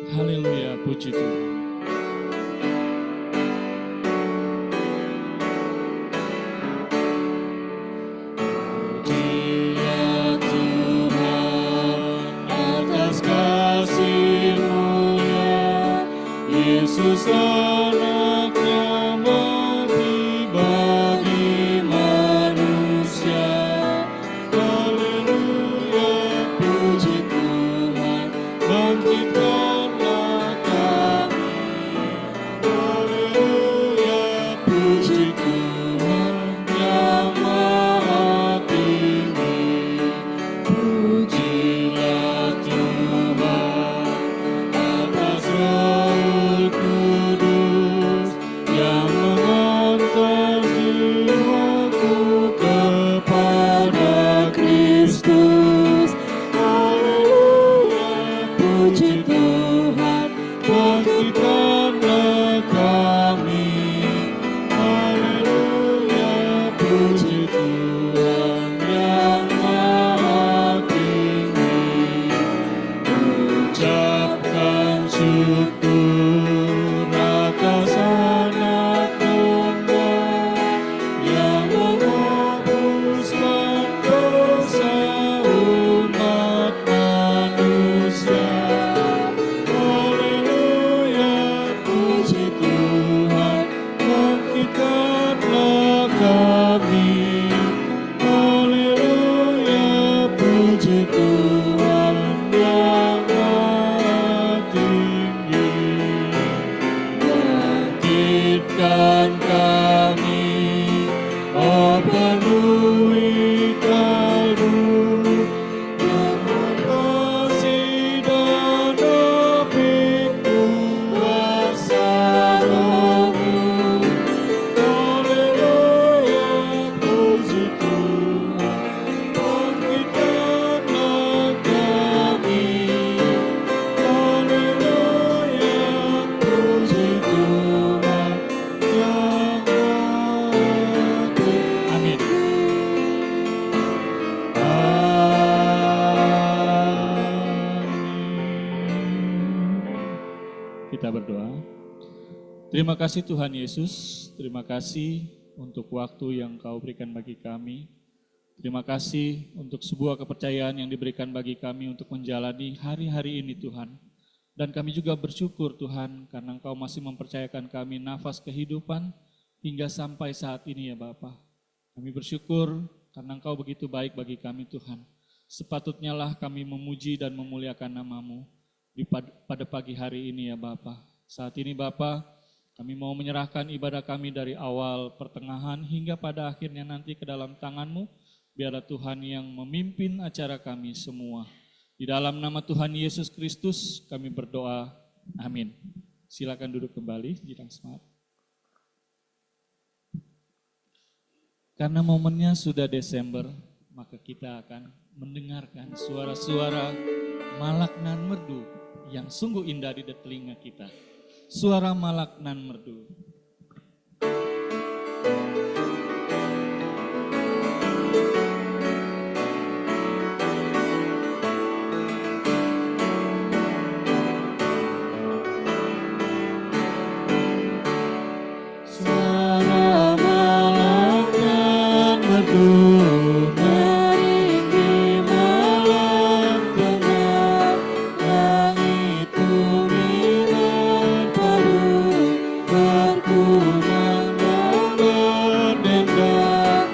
Haleluya, puji Tuhan. Pujilah Tuhan atas kasih-Mu ya Yesus anak yang mati bagi manusia. Haleluya, puji Tuhan, bangkitkanlah kami. Haleluya, puji Tuhan yang maha tinggi. Pujilah Tuhan atas Roh Kudus yang mengantar jiwaku kepada Kristus. Haleluya, puji Tuhan, bangkitkanlah kami. Haleluya, puji Tuhan yang maha tinggi. Ucapkan syukur atas anak domba yang menghapuskan dosa umat manusia. Haleluya, puji Tuhan, bangkitkanlah kami. Haleluya, puji Tuhan yang maha tinggi. Bangkitkan kami, oh penuhi kalbu, dengan kasih dan api kuasa Roh-Mu. Haleluya, puji Tuhan, bangkitkanlah kami. Haleluya, puji Tuhan yang maha tinggi. Amin. Kita berdoa. Terima kasih Tuhan Yesus, terima kasih untuk waktu yang Kau berikan bagi kami. Terima kasih untuk sebuah kepercayaan yang diberikan bagi kami untuk menjalani hari-hari ini Tuhan. Dan kami juga bersyukur Tuhan karena Engkau masih mempercayakan kami nafas kehidupan hingga sampai saat ini ya Bapa. Kami bersyukur karena Engkau begitu baik bagi kami Tuhan. Sepatutnya lah kami memuji dan memuliakan nama-Mu pada pagi hari ini ya Bapa. Saat ini Bapa, kami mau menyerahkan ibadah kami dari awal, pertengahan, hingga pada akhirnya nanti ke dalam tangan-Mu. Biarlah Tuhan yang memimpin acara kami semua. Di dalam nama Tuhan Yesus Kristus kami berdoa. Amin. Silakan duduk kembali, Jirang Smart. Karena momennya sudah Desember, maka kita akan mendengarkan suara-suara malak nan merdu yang sungguh indah di telinga kita. Suara malak nan merdu. Suara malak nan merdu meringgi malam tengah, langit bumi berpadu, berkumandang berdendang.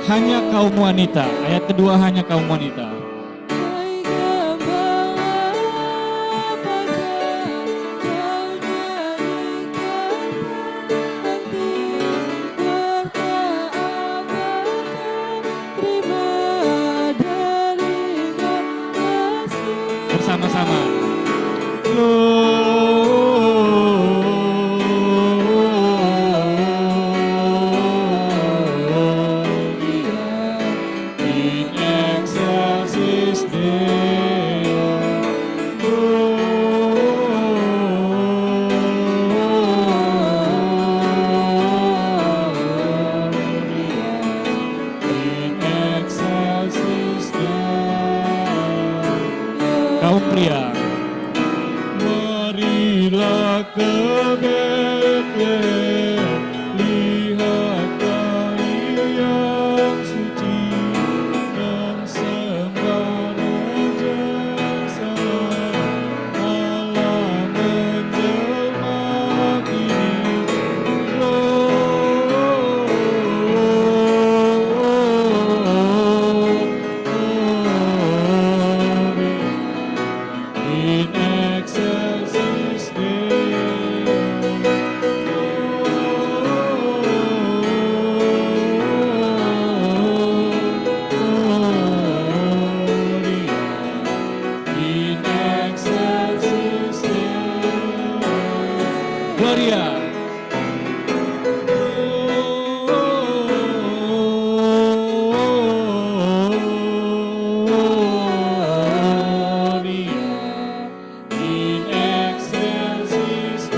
Hanya kaum wanita, ayat kedua hanya kaum wanita. Bersama-sama. Bethlehem, lihat bayi yang suci, yang sembah Raja Selamat. Allah menjelma kini, in excelsis in excelsis Gloria. In excelsis in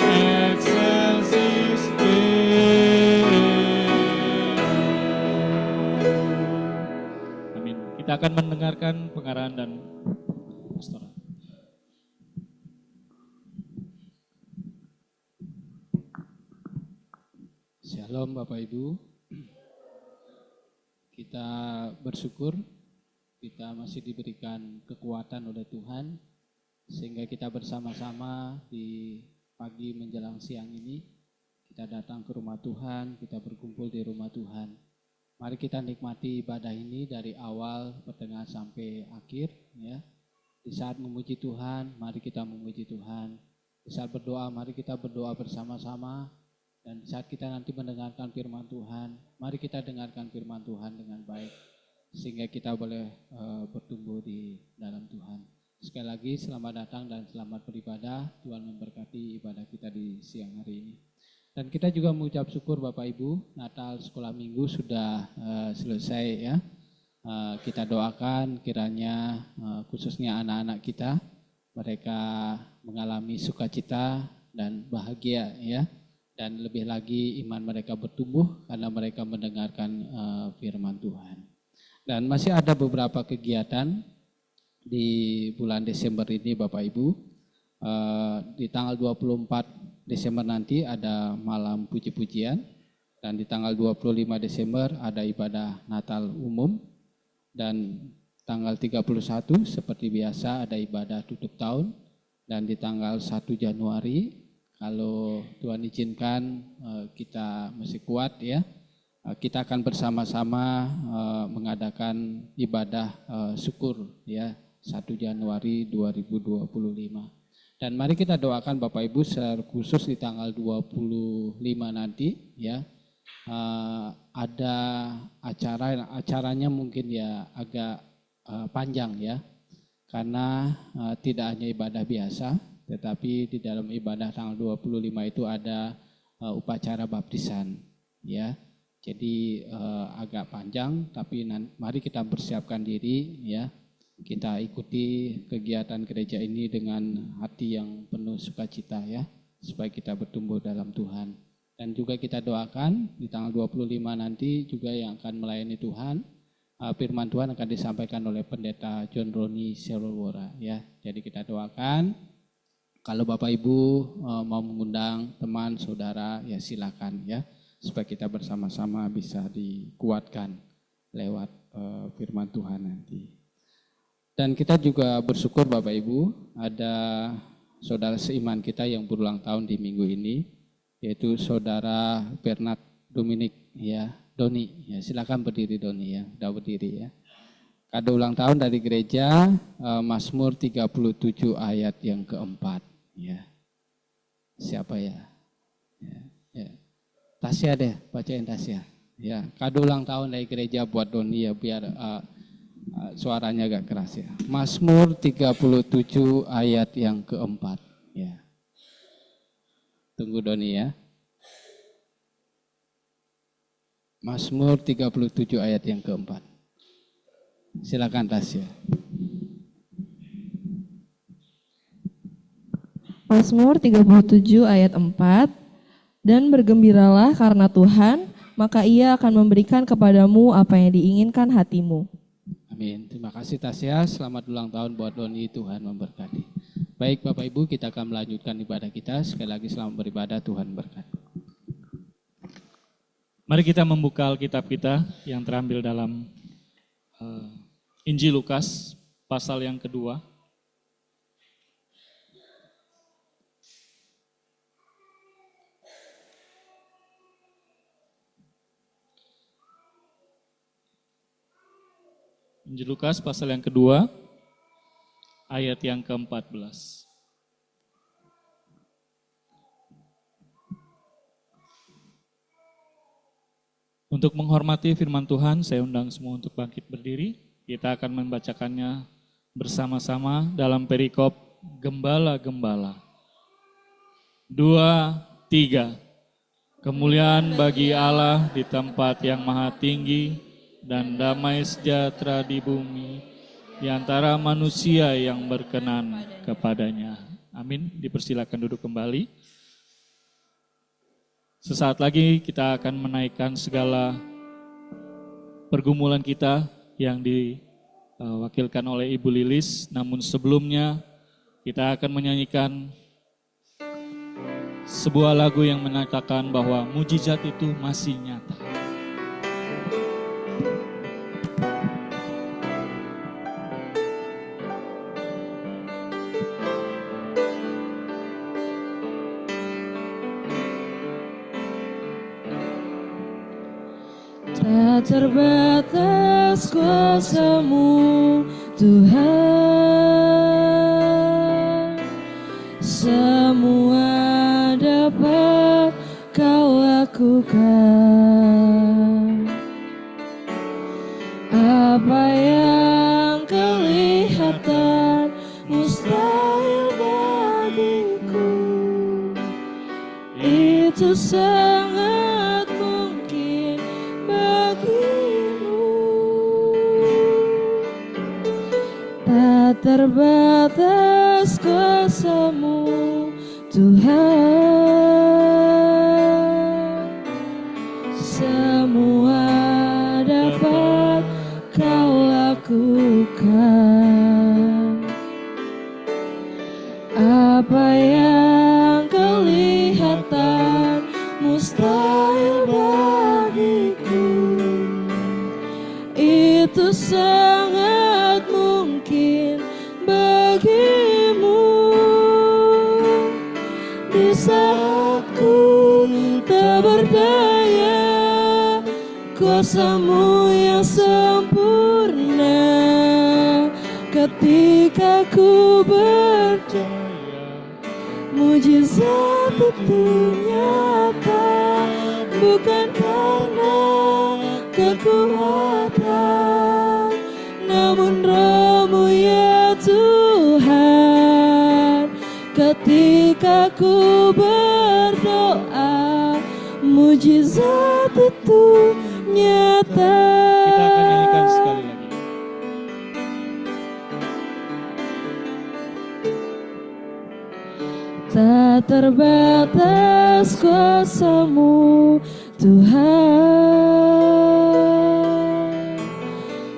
excelsis Amin. Kita akan mendengarkan pengarahan dan pastoral. Shalom Bapak Ibu, kita bersyukur kita masih diberikan kekuatan oleh Tuhan sehingga kita bersama-sama di pagi menjelang siang ini kita datang ke rumah Tuhan, kita berkumpul di rumah Tuhan. Mari kita nikmati ibadah ini dari awal, pertengahan sampai akhir ya. Di saat memuji Tuhan, mari kita memuji Tuhan. Di saat berdoa, mari kita berdoa bersama-sama. Dan saat kita nanti mendengarkan firman Tuhan, mari kita dengarkan firman Tuhan dengan baik, sehingga kita boleh bertumbuh di dalam Tuhan. Sekali lagi selamat datang dan selamat beribadah. Tuhan memberkati ibadah kita di siang hari ini. Dan kita juga mengucap syukur Bapak Ibu, Natal sekolah minggu sudah selesai ya. Kita doakan kiranya khususnya anak-anak kita, mereka mengalami sukacita dan bahagia ya. Dan lebih lagi iman mereka bertumbuh karena mereka mendengarkan firman Tuhan. Dan masih ada beberapa kegiatan di bulan Desember ini Bapak Ibu. Di tanggal 24 Desember nanti ada malam puji-pujian. Dan di tanggal 25 Desember ada ibadah Natal umum. Dan tanggal 31 seperti biasa ada ibadah tutup tahun. Dan di tanggal 1 Januari kalau Tuhan izinkan kita masih kuat ya, kita akan bersama-sama mengadakan ibadah syukur ya 1 Januari 2025. Dan mari kita doakan Bapak Ibu secara khusus di tanggal 25 nanti ya, ada acaranya mungkin ya agak panjang ya, karena tidak hanya ibadah biasa, tetapi di dalam ibadah tanggal 25 itu ada upacara baptisan ya. Jadi agak panjang, tapi mari kita persiapkan diri ya. Kita ikuti kegiatan gereja ini dengan hati yang penuh sukacita ya, supaya kita bertumbuh dalam Tuhan. Dan juga kita doakan di tanggal 25 nanti juga yang akan melayani Tuhan, firman Tuhan akan disampaikan oleh Pendeta John Roni Selowora ya. Jadi kita doakan, kalau Bapak Ibu mau mengundang teman, saudara ya silakan ya, supaya kita bersama-sama bisa dikuatkan lewat firman Tuhan nanti. Dan kita juga bersyukur Bapak Ibu, ada saudara seiman kita yang berulang tahun di minggu ini, yaitu saudara Bernard Dominic ya, Doni ya, silakan berdiri Doni ya, udah berdiri ya. Kado ulang tahun dari gereja, Mazmur 37 ayat yang keempat ya. Siapa ya? Ya. Tasya deh, bacain Tasya. Ya, kado ulang tahun dari gereja buat Doni ya, biar suaranya agak keras ya. Mazmur 37 ayat yang keempat ya. Tunggu Doni ya. Mazmur 37 ayat yang keempat. Silakan Tasya. Mazmur 37 ayat 4. Dan bergembiralah karena Tuhan, maka Ia akan memberikan kepadamu apa yang diinginkan hatimu. Amin. Terima kasih Tasya. Selamat ulang tahun buat Doni. Tuhan memberkati. Baik Bapak Ibu, kita akan melanjutkan ibadah kita. Sekali lagi selamat beribadah. Tuhan berkati. Mari kita membuka Alkitab kita yang terambil dalam Injil Lukas pasal yang kedua. Injil Lukas pasal yang kedua, ayat yang ke-14. Untuk menghormati firman Tuhan, saya undang semua untuk bangkit berdiri. Kita akan membacakannya bersama-sama dalam perikop Gembala-Gembala. 2, 3. Kemuliaan bagi Allah di tempat yang maha tinggi, dan damai sejahtera di bumi di antara manusia yang berkenan kepadanya. Amin. Dipersilakan duduk kembali. Sesaat lagi kita akan menaikkan segala pergumulan kita yang diwakilkan oleh Ibu Lilis. Namun sebelumnya kita akan menyanyikan sebuah lagu yang menyatakan bahwa mujizat itu masih nyata. Tak terbatas kuasa-Mu Tuhan, semua dapat Kau lakukan. Apa yang kelihatan mustahil bagiku, itu sangat mungkin bagimu. Tak terbatas kuasa-Mu Tuhan, semua dapat Kau lakukan. Apa yang kelihatan mustahil bagiku, itu sangat mungkin bagimu. Di saat ku tak berdaya, kuasa-Mu yang sempurna. Ketika ku percaya, mujizat itu nyata. Bukan karena kekuatan, namun Roh-Mu ya Tuhan. Ketika ku berdoa, mujizat itu nyata. Kita akan nyanyikan sekali lagi. Tak terbatas kuasa-Mu Tuhan,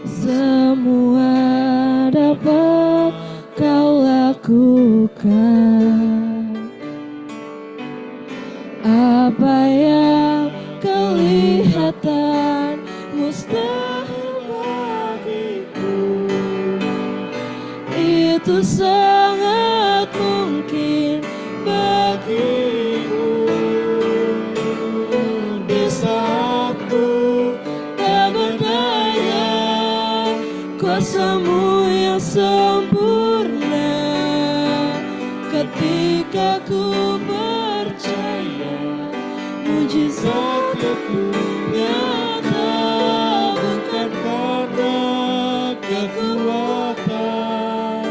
semua dapat Kau lakukan. Apa yang kelihatan mustahil bagiku, itu sangat mungkin bagimu. Di saat ku tak berdaya, kuasa-Mu yang sempurna. Ketika ku percaya, mujizat itu nyata. Bukan karena kekuatan,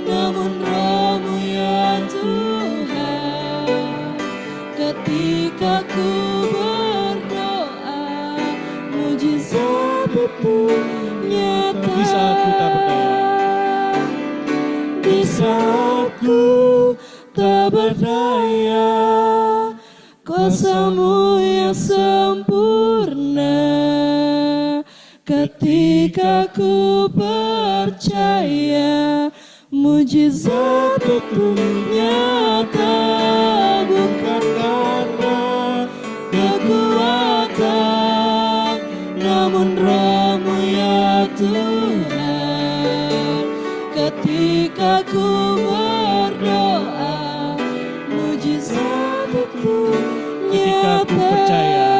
namun Roh-Mu ya Tuhan. Ketika ku berdoa, mujizat itu nyata. Di saat ku tak berdaya, di saat ku tak berdaya, kuasa ketika ku percaya mujizat itu nyata, bukan karena kekuatan, namun Roh-Mu ya Tuhan. Ketika ku berdoa, mujizat itu Ketika ku nyata. percaya.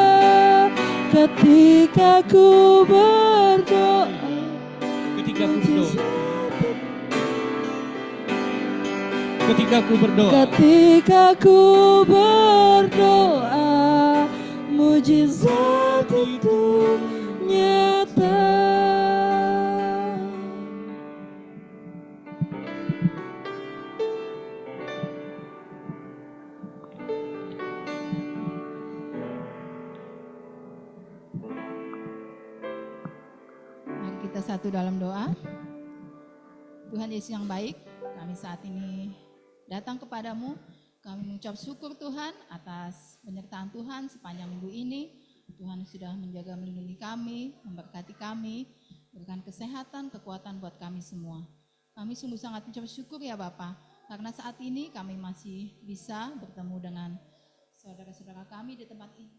Ketika ku berdoa, Ketika ku berdoa. Ketika ku berdoa. ketika ku berdoa, mujizat itu nyata. Mari kita satu dalam doa. Tuhan Yesus yang baik, kami saat ini datang kepadamu. Kami mengucap syukur Tuhan atas penyertaan Tuhan sepanjang minggu ini. Tuhan sudah menjaga melindungi kami, memberkati kami, berikan kesehatan, kekuatan buat kami semua. Kami sungguh sangat mengucap syukur ya Bapa, karena saat ini kami masih bisa bertemu dengan saudara-saudara kami di tempat ini.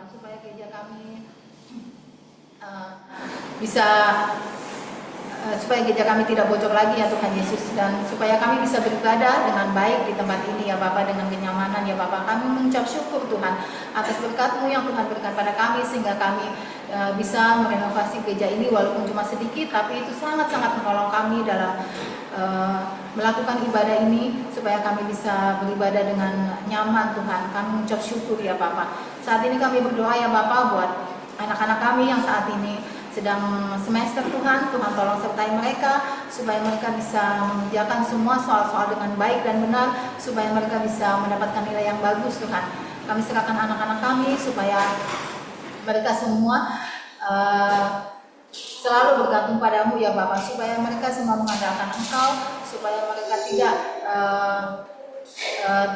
Tuhan, supaya gereja kami bisa supaya gereja kami tidak bocor lagi ya Tuhan Yesus, dan supaya kami bisa beribadah dengan baik di tempat ini ya Bapa, dengan kenyamanan ya Bapa. Kami mengucap syukur Tuhan atas berkat-Mu yang Tuhan berikan pada kami, sehingga kami bisa merenovasi gereja ini walaupun cuma sedikit, tapi itu sangat-sangat menolong kami dalam melakukan ibadah ini, supaya kami bisa beribadah dengan nyaman Tuhan. Kami mengucap syukur ya Bapa. Saat ini kami berdoa ya Bapa buat anak-anak kami yang saat ini sedang semester Tuhan. Tuhan tolong sertai mereka supaya mereka bisa mengerjakan semua soal-soal dengan baik dan benar, supaya mereka bisa mendapatkan nilai yang bagus Tuhan. Kami serahkan anak-anak kami supaya mereka semua selalu bergantung padamu ya Bapa, supaya mereka semua mengandalkan Engkau, supaya mereka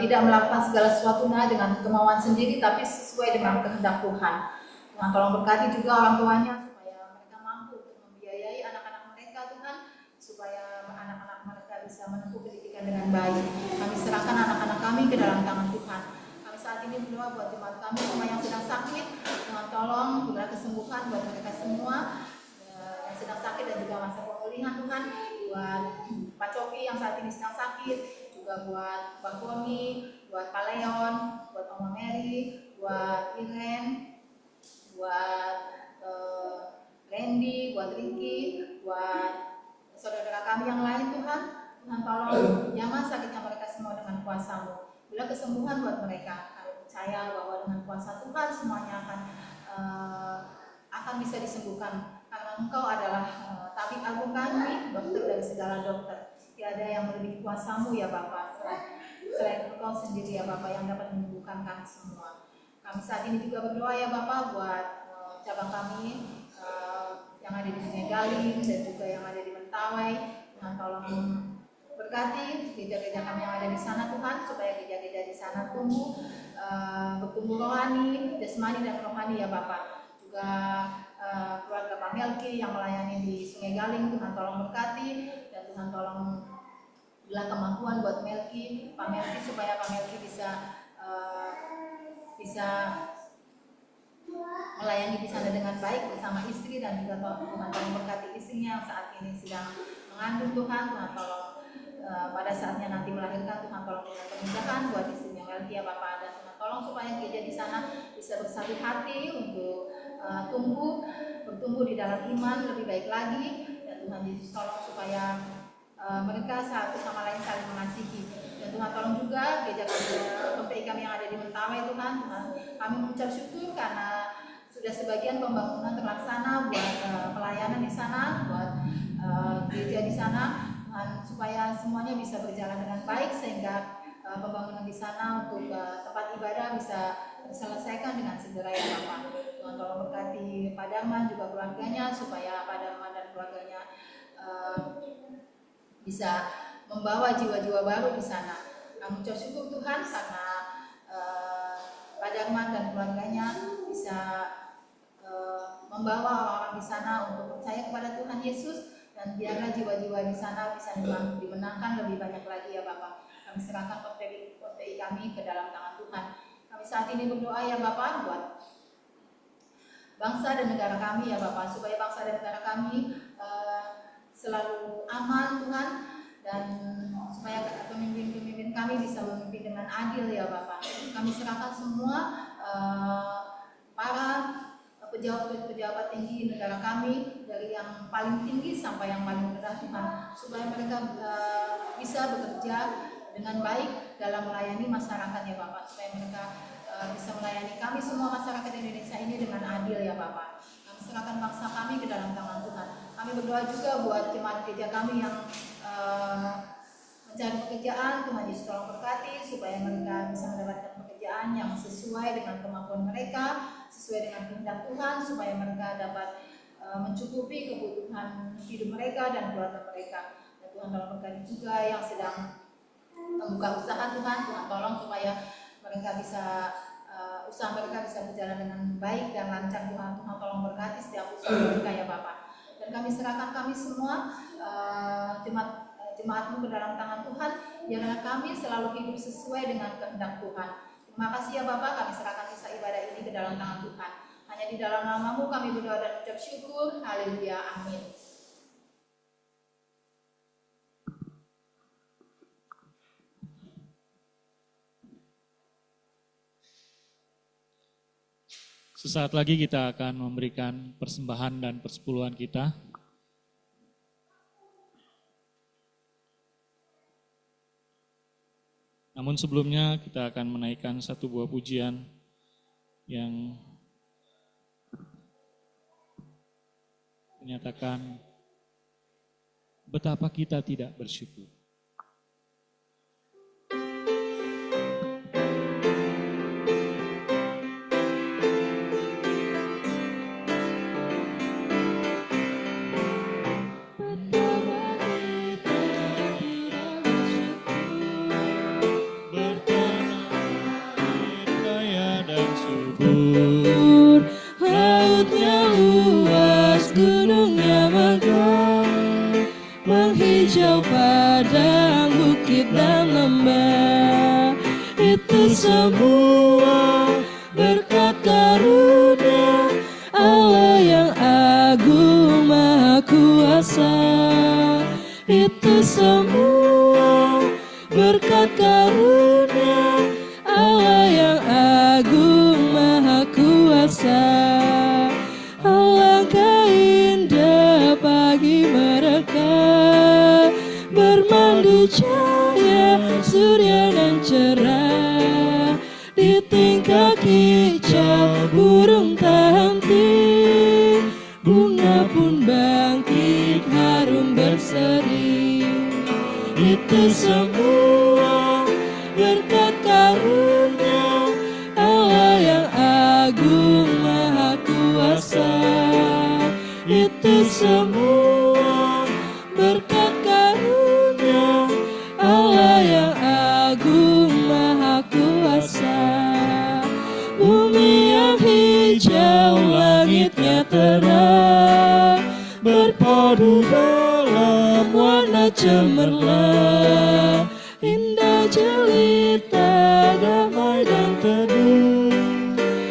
tidak melakukan segala sesuatu dengan kemauan sendiri, tapi sesuai dengan kehendak Tuhan. Tuhan tolong berkati juga orang tuanya, bisa menempuh pendidikan dengan baik. Kami serahkan anak-anak kami ke dalam tangan Tuhan. Kami saat ini berdoa buat jemaat kami semua yang sedang sakit. Tuhan tolong berikan kesembuhan buat mereka semua yang sedang sakit, dan juga masa pemulihan Tuhan. Buat Pak Coki yang saat ini sedang sakit, juga buat Bang Boni, buat Pak Leon, buat Oma Mary, buat Irene, buat Randy, buat Ricky, buat saudara kami yang lain Tuhan. Tuhan tolong jamah sakitnya mereka semua dengan kuasa-Mu. Bila kesembuhan buat mereka, kami percaya bahwa dengan kuasa Tuhan semuanya akan bisa disembuhkan, karena Engkau adalah tabib agung kami, dokter dari segala dokter. Tiada yang melebihi kuasa-Mu ya Bapa, selain Engkau sendiri ya Bapa yang dapat menyembuhkan kami semua. Kami saat ini juga berdoa ya Bapa buat cabang kami yang ada di Sungai Galing dan juga yang ada di Mentawai. Tuhan tolong berkati gereja-gereja kami yang ada di sana Tuhan, supaya gereja-gereja di sana bertumbuh rohani, jasmani dan rohani ya Bapa. Juga keluarga Pak Melki yang melayani di Sungai Galing, Tuhan tolong berkati, dan Tuhan tolong berilah kemampuan buat Pak Melki supaya Pak Melki bisa melayani di sana dengan baik bersama istri, dan juga Tuhan tolong berkati istrinya yang saat ini sedang mengandung Tuhan. Tuhan tolong pada saatnya nanti melahirkan, Tuhan tolong berikan kemudahan buat istrinya Melki ya Bapak, dan Tuhan tolong supaya gereja di sana bisa bersatu hati untuk bertumbuh di dalam iman lebih baik lagi, dan Tuhan Yesus tolong supaya mereka satu sama lain saling mengasihi. Dan Tuhan tolong juga gereja PPI kami yang ada di Mentawai Tuhan. Kami mengucap syukur karena sudah sebagian pembangunan terlaksana buat pelayanan di sana, buat gereja di sana, Tuhan, supaya semuanya bisa berjalan dengan baik, sehingga pembangunan di sana untuk tempat ibadah bisa diselesaikan dengan segera ya Bapak. Tuhan tolong berkati Pak Darman juga keluarganya, supaya Pak Darman dan keluarganya bisa membawa jiwa-jiwa baru di sana. Kami ucap syukur Tuhan karena Pak Darman dan keluarganya bisa membawa orang-orang di sana untuk percaya kepada Tuhan Yesus, dan biarlah jiwa-jiwa di sana bisa dimenangkan lebih banyak lagi ya Bapak. Kami serahkan PPI kami ke dalam tangan Tuhan. Kami saat ini berdoa ya Bapak buat bangsa dan negara kami ya Bapak, supaya bangsa dan negara kami selalu aman Tuhan, dan supaya pemimpin-pemimpin kami bisa memimpin dengan adil ya Bapak. Kami serahkan semua para pejabat-pejabat tinggi negara kami, dari yang paling tinggi sampai yang paling rendah Tuhan, supaya mereka bisa bekerja dengan baik dalam melayani masyarakat ya Bapak, supaya mereka bisa melayani kami semua masyarakat Indonesia ini dengan adil ya Bapak. Kami serahkan bangsa kami ke dalam tangan Tuhan. Kami berdoa juga buat jemaat gereja kami yang mencari pekerjaan. Tuhan Yesus tolong berkati supaya mereka bisa mendapatkan pekerjaan yang sesuai dengan kemampuan mereka, sesuai dengan kehendak Tuhan, supaya mereka dapat mencukupi kebutuhan hidup mereka dan keluarga mereka. Dan Tuhan tolong berkati juga yang sedang membuka usaha Tuhan. Tuhan tolong supaya mereka bisa usaha mereka bisa berjalan dengan baik dan lancar Tuhan. Tuhan tolong berkati setiap usaha mereka ya Bapak. Dan kami serahkan kami semua jemaat-Mu ke dalam tangan Tuhan. Biarlah kami selalu hidup sesuai dengan kehendak Tuhan. Terima kasih ya Bapak, kami serahkan sisa ibadah ini ke dalam tangan Tuhan. Hanya di dalam nama-Mu kami berdoa dan ucap syukur. Haleluya, amin. Sesaat lagi kita akan memberikan persembahan dan persepuluhan kita. Namun sebelumnya kita akan menaikkan satu buah pujian yang menyatakan betapa kita tidak bersyukur. Lautnya luas, gunungnya megah, menghijau padang, bukit dan lembah. Itu semua berkat karunia Allah yang agung maha kuasa. Itu semua berkat karunia Allah yang agung maha kuasa. Alangkah indah pagi mereka, bermandu cahaya surya dan cerah. Di tingkah kicau burung tak henti, bunga pun bangkit harum berseri. Itu semua berkat karunia Allah yang agung maha kuasa. Itu semua berkat karunia Allah yang agung maha kuasa. Bumi yang hijau, langitnya terang, berpadu dalam warna cemerlang. Indah jelita, damai dan teduh,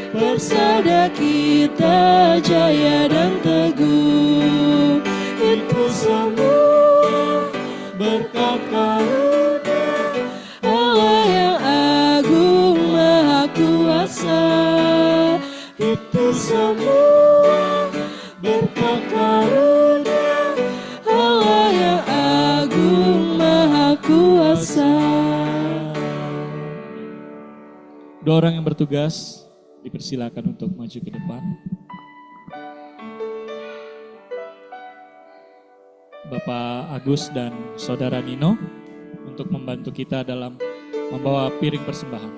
persada kita jaya dan teguh. Itu semua berkat karunia Allah yang agung maha kuasa. Itu semua berkat karunia Allah yang agung maha kuasa. Dua orang yang bertugas dipersilakan untuk maju ke depan. Bapak Agus dan Saudara Nino untuk membantu kita dalam membawa piring persembahan.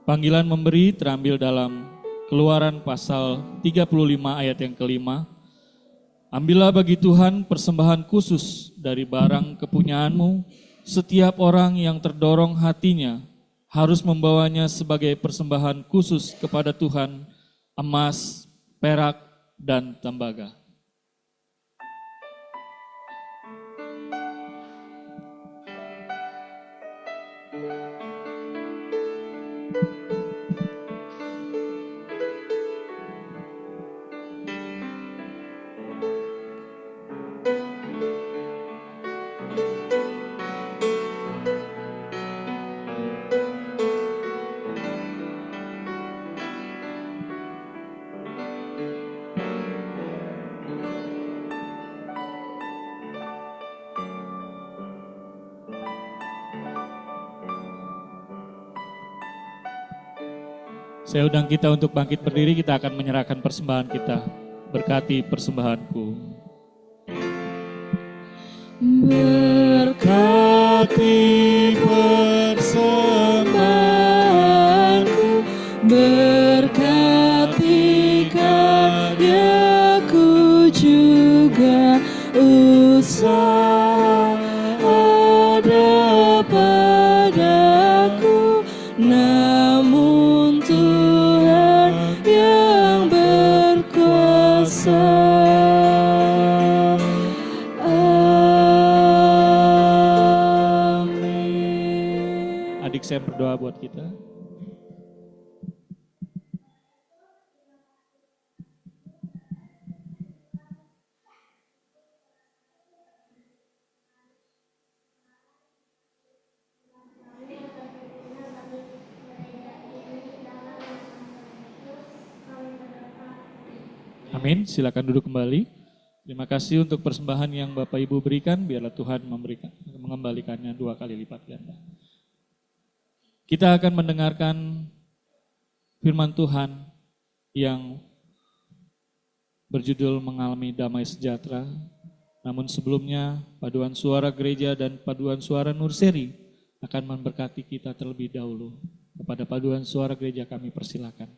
Panggilan memberi terambil dalam Keluaran pasal 35 ayat yang kelima. Ambillah bagi Tuhan persembahan khusus dari barang kepunyaanmu. Setiap orang yang terdorong hatinya harus membawanya sebagai persembahan khusus kepada Tuhan, emas, perak, dan tembaga. Saya undang kita untuk bangkit berdiri, kita akan menyerahkan persembahan kita. Berkati persembahanku. Berkati persembahanku, berkati karyaku juga usaha ada padaku, namun Tuhan yang berkuasa. adik saya berdoa buat kita. Amin, silakan duduk kembali. Terima kasih untuk persembahan yang Bapak Ibu berikan, biarlah Tuhan mengembalikannya 2 kali lipat ganda. Kita akan mendengarkan firman Tuhan yang berjudul Mengalami Damai Sejahtera. Namun sebelumnya, paduan suara gereja dan paduan suara Nurseri akan memberkati kita terlebih dahulu. Kepada paduan suara gereja kami persilakan.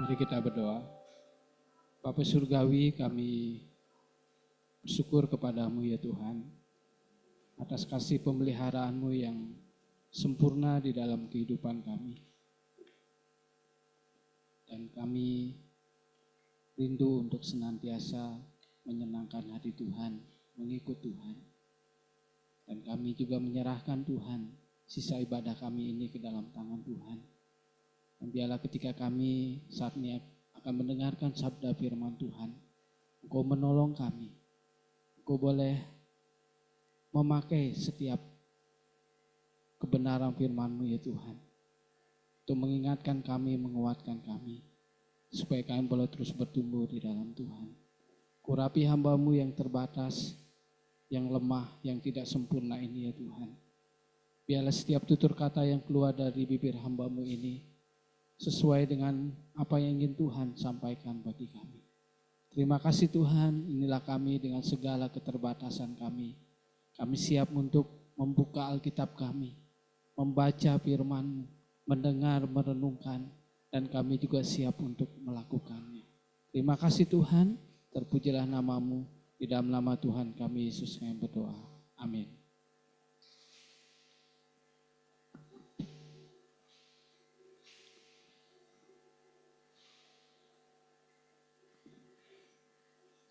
Mari kita berdoa. Bapa Surgawi, kami bersyukur kepadamu ya Tuhan, atas kasih pemeliharaanmu yang sempurna di dalam kehidupan kami. Dan kami rindu untuk senantiasa menyenangkan hati Tuhan, mengikut Tuhan. Dan kami juga menyerahkan Tuhan, sisa ibadah kami ini ke dalam tangan Tuhan. Dan biarlah ketika kami saat ini akan mendengarkan sabda firman Tuhan, Engkau menolong kami. Engkau boleh memakai setiap kebenaran firman-Mu ya Tuhan, untuk mengingatkan kami, menguatkan kami, supaya kami boleh terus bertumbuh di dalam Tuhan. Urapi hamba-Mu yang terbatas, yang lemah, yang tidak sempurna ini ya Tuhan. Biarlah setiap tutur kata yang keluar dari bibir hamba-Mu ini sesuai dengan apa yang ingin Tuhan sampaikan bagi kami. Terima kasih Tuhan, inilah kami dengan segala keterbatasan kami. Kami siap untuk membuka Alkitab kami, membaca firman-Mu, mendengar, merenungkan, dan kami juga siap untuk melakukannya. Terima kasih Tuhan, terpujilah nama-Mu, di dalam nama Tuhan kami Yesus kami berdoa. Amin.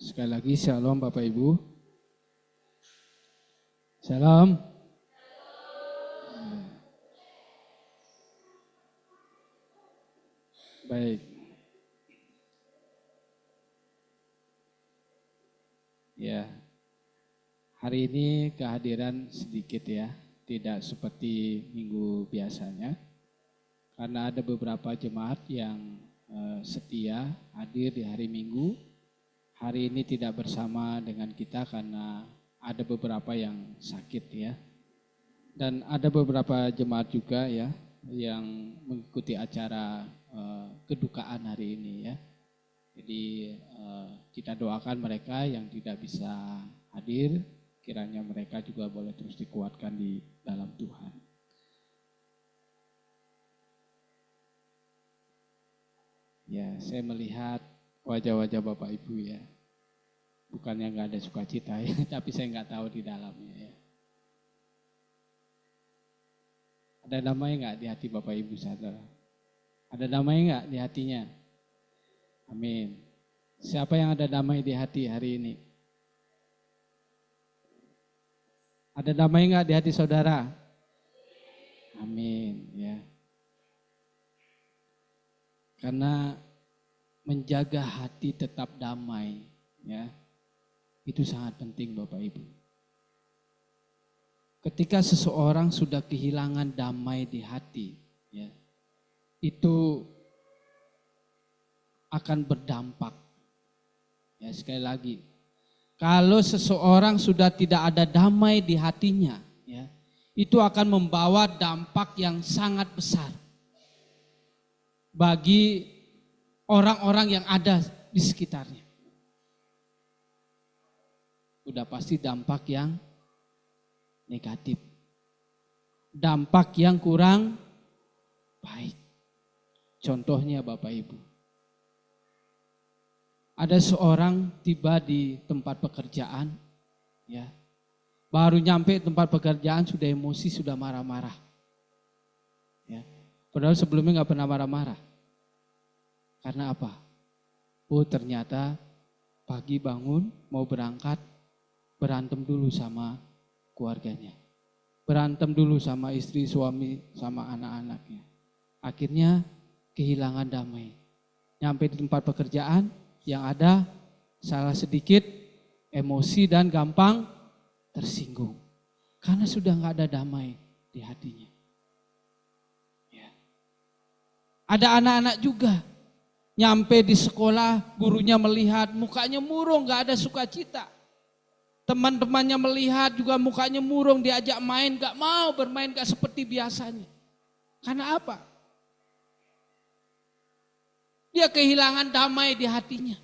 Sekali lagi shalom Bapak Ibu. Shalom. Baik. Ya. Hari ini kehadiran sedikit ya, tidak seperti minggu biasanya. Karena ada beberapa jemaat yang setia hadir di hari Minggu. Hari ini tidak bersama dengan kita karena ada beberapa yang sakit ya. Dan ada beberapa jemaat juga ya yang mengikuti acara kedukaan hari ini ya. Jadi kita doakan mereka yang tidak bisa hadir, kiranya mereka juga boleh terus dikuatkan di dalam Tuhan. Ya, saya melihat wajah-wajah Bapak Ibu ya. Bukannya nggak ada sukacita ya, tapi saya nggak tahu di dalamnya ya. Ada damai nggak di hati Bapak Ibu saudara? Ada damai nggak di hatinya? Amin. Siapa yang ada damai di hati hari ini? Ada damai nggak di hati saudara? Amin ya. Karena menjaga hati tetap damai ya, itu sangat penting Bapak Ibu. Ketika seseorang sudah kehilangan damai di hati ya, itu akan berdampak ya. Sekali lagi, kalau seseorang sudah tidak ada damai di hatinya ya, itu akan membawa dampak yang sangat besar bagi orang-orang yang ada di sekitarnya. Udah pasti dampak yang negatif, dampak yang kurang baik. Contohnya Bapak Ibu, ada seorang tiba di tempat pekerjaan, ya, baru nyampe tempat pekerjaan sudah emosi, sudah marah-marah, ya. Padahal sebelumnya nggak pernah marah-marah. Karena apa? Oh ternyata pagi bangun mau berangkat, berantem dulu sama keluarganya. Berantem dulu sama istri, suami, sama anak-anaknya. Akhirnya kehilangan damai. Nyampe di tempat pekerjaan, yang ada salah sedikit, emosi dan gampang tersinggung. Karena sudah gak ada damai di hatinya. Ya. Ada anak-anak juga, nyampe di sekolah, gurunya melihat mukanya murung, gak ada sukacita. Teman-temannya melihat juga mukanya murung, diajak main, gak mau bermain, gak seperti biasanya. Karena apa? Dia kehilangan damai di hatinya.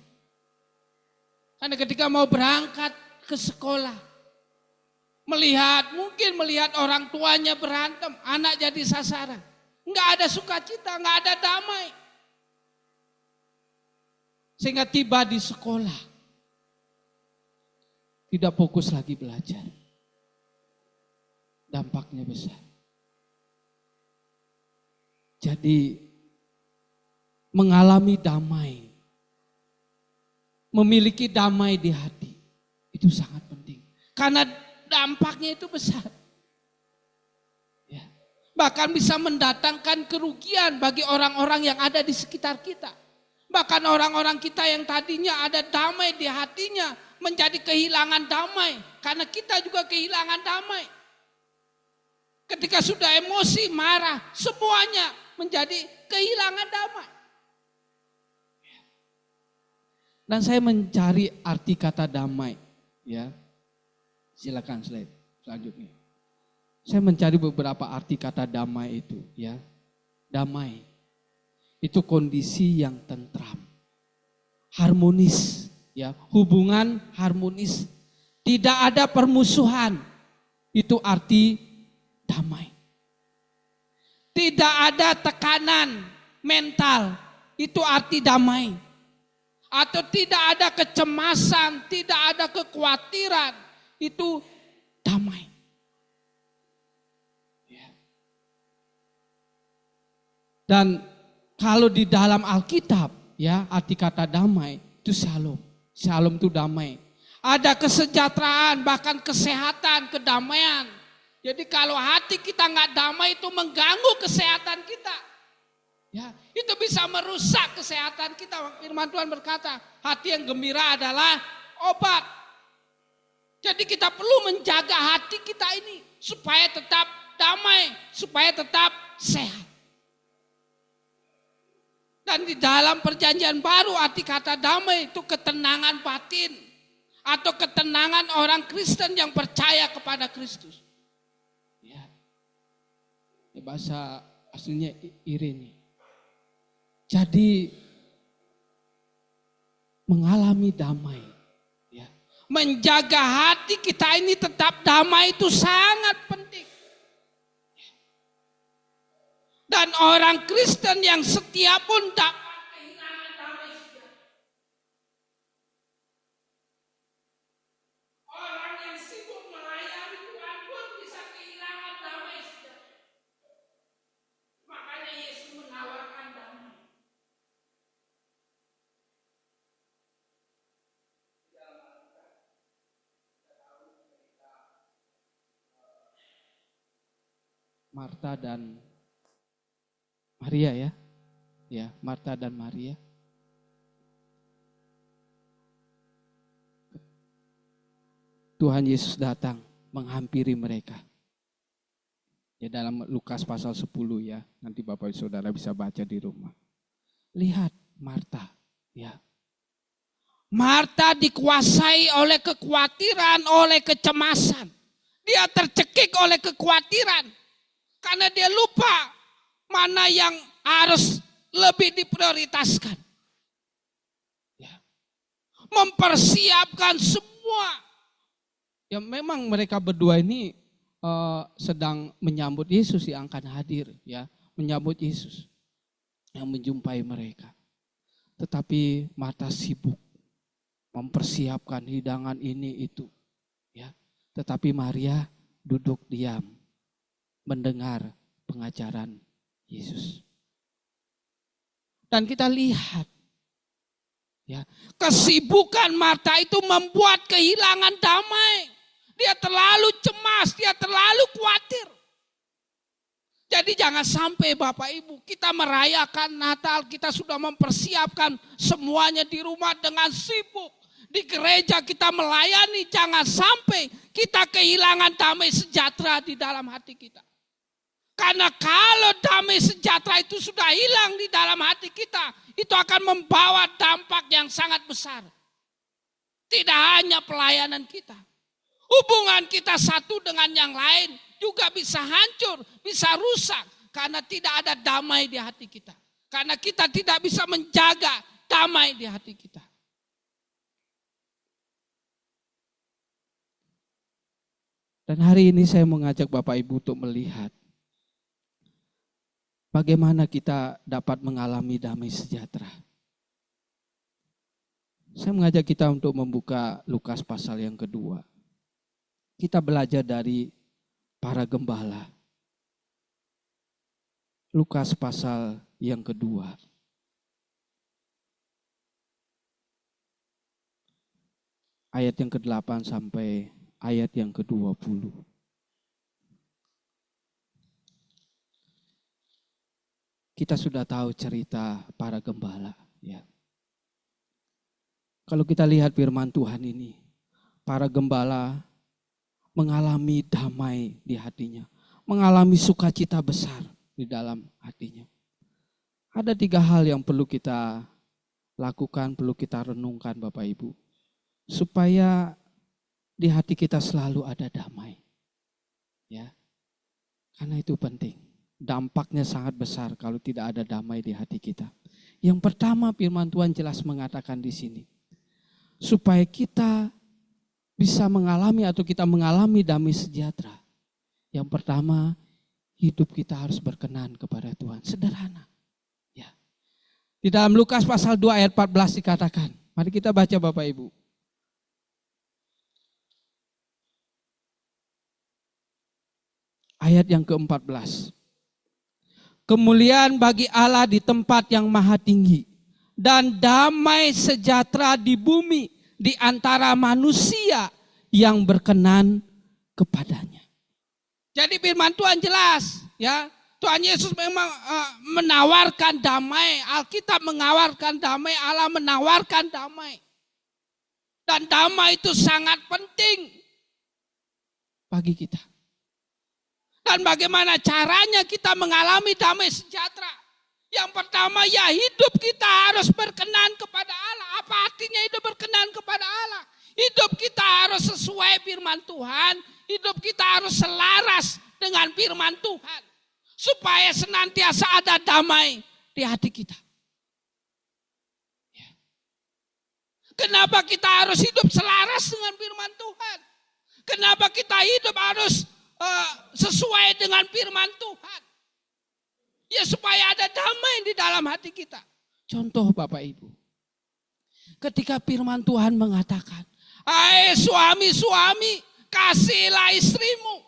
Karena ketika mau berangkat ke sekolah, mungkin melihat orang tuanya berantem, anak jadi sasaran. Gak ada sukacita, gak ada damai. Sehingga tiba di sekolah, tidak fokus lagi belajar. Dampaknya besar. Jadi mengalami damai, memiliki damai di hati, itu sangat penting. Karena dampaknya itu besar. Ya. Bahkan bisa mendatangkan kerugian bagi orang-orang yang ada di sekitar kita. Bahkan orang-orang kita yang tadinya ada damai di hatinya menjadi kehilangan damai. Karena kita juga kehilangan damai. Ketika sudah emosi, marah, semuanya menjadi kehilangan damai. Dan saya mencari arti kata damai. Ya, silakan slide selanjutnya. Saya mencari beberapa arti kata damai itu. Ya, damai itu kondisi yang tentram, harmonis. Ya, hubungan harmonis, tidak ada permusuhan. Itu arti damai. Tidak ada tekanan mental, itu arti damai. Atau tidak ada kecemasan, tidak ada kekhawatiran, itu damai. Dan kalau di dalam Alkitab, ya, arti kata damai itu shalom. Shalom itu damai. Ada kesejahteraan, bahkan kesehatan, kedamaian. Jadi kalau hati kita nggak damai itu mengganggu kesehatan kita. Ya, itu bisa merusak kesehatan kita. Firman Tuhan berkata, hati yang gembira adalah obat. Jadi kita perlu menjaga hati kita ini supaya tetap damai, supaya tetap sehat. Dan di dalam perjanjian baru arti kata damai itu ketenangan batin atau ketenangan orang Kristen yang percaya kepada Kristus. Ya. Ini bahasa aslinya Irene. Jadi mengalami damai, ya. Menjaga hati kita ini tetap damai itu sangat penting. Dan orang Kristen yang setia pun dapat kehilangan damai sejahtera. Orang yang sibuk melayani Tuhan pun bisa kehilangan damai sejahtera. Makanya Yesus menawarkan damai. Marta dan Maria, ya. Ya, Marta dan Maria. Tuhan Yesus datang menghampiri mereka. Ya, dalam Lukas pasal 10, ya. Nanti Bapak Saudara bisa baca di rumah. Lihat Marta, ya. Marta dikuasai oleh kekhawatiran, oleh kecemasan. Dia tercekik oleh kekhawatiran. Karena dia lupa mana yang harus lebih diprioritaskan. Ya. Mempersiapkan semua. Ya, memang mereka berdua ini sedang menyambut Yesus yang akan hadir. Ya, menyambut Yesus yang menjumpai mereka. Tetapi Marta sibuk mempersiapkan hidangan ini itu. Ya. Tetapi Maria duduk diam mendengar pengajaran Yesus. Dan kita lihat, ya, kesibukan Marta itu membuat kehilangan damai. Dia terlalu cemas, dia terlalu khawatir. Jadi jangan sampai Bapak Ibu kita merayakan Natal, kita sudah mempersiapkan semuanya di rumah dengan sibuk. Di gereja kita melayani, jangan sampai kita kehilangan damai sejahtera di dalam hati kita. Karena kalau damai sejahtera itu sudah hilang di dalam hati kita, itu akan membawa dampak yang sangat besar. Tidak hanya pelayanan kita. Hubungan kita satu dengan yang lain juga bisa hancur, bisa rusak. Karena tidak ada damai di hati kita. Karena kita tidak bisa menjaga damai di hati kita. Dan hari ini saya mengajak Bapak Ibu untuk melihat bagaimana kita dapat mengalami damai sejahtera. Saya mengajak kita untuk membuka Lukas pasal yang kedua. Kita belajar dari para gembala. Lukas pasal yang kedua. Ayat yang ke-8 sampai ayat yang ke-20. Kita sudah tahu cerita para gembala, ya. Kalau kita lihat firman Tuhan ini, para gembala mengalami damai di hatinya, mengalami sukacita besar di dalam hatinya. Ada 3 hal yang perlu kita lakukan, perlu kita renungkan Bapak Ibu, supaya di hati kita selalu ada damai. Ya. Karena itu penting. Dampaknya sangat besar kalau tidak ada damai di hati kita. Yang pertama, firman Tuhan jelas mengatakan di sini, supaya kita bisa mengalami atau kita mengalami damai sejahtera. Yang pertama, hidup kita harus berkenan kepada Tuhan. Sederhana. Ya. Di dalam Lukas pasal 2 ayat 14 dikatakan, mari kita baca Bapak Ibu. Ayat yang ke-14. Kemuliaan bagi Allah di tempat yang maha tinggi, dan damai sejahtera di bumi di antara manusia yang berkenan kepadanya. Jadi firman Tuhan jelas, ya. Tuhan Yesus memang menawarkan damai. Alkitab menawarkan damai, Allah menawarkan damai. Dan damai itu sangat penting bagi kita. Dan bagaimana caranya kita mengalami damai sejahtera? Yang pertama, ya hidup kita harus berkenan kepada Allah. Apa artinya hidup berkenan kepada Allah? Hidup kita harus sesuai firman Tuhan. Hidup kita harus selaras dengan firman Tuhan. Supaya senantiasa ada damai di hati kita. Kenapa kita harus hidup selaras dengan firman Tuhan? Kenapa kita hidup harus sesuai dengan firman Tuhan? Ya supaya ada damai di dalam hati kita. Contoh Bapak Ibu, ketika firman Tuhan mengatakan, hai suami-suami, kasihilah istrimu.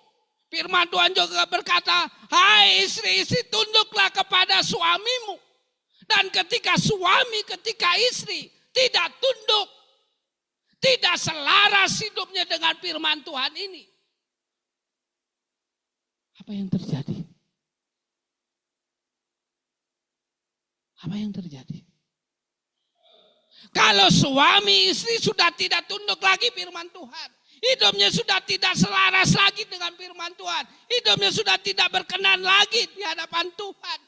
Firman Tuhan juga berkata, hai istri-istri, tunduklah kepada suamimu. Dan ketika istri tidak tunduk, tidak selaras hidupnya dengan firman Tuhan ini, apa yang terjadi? Apa yang terjadi? Kalau suami istri sudah tidak tunduk lagi firman Tuhan, hidupnya sudah tidak selaras lagi dengan firman Tuhan, hidupnya sudah tidak berkenan lagi di hadapan Tuhan,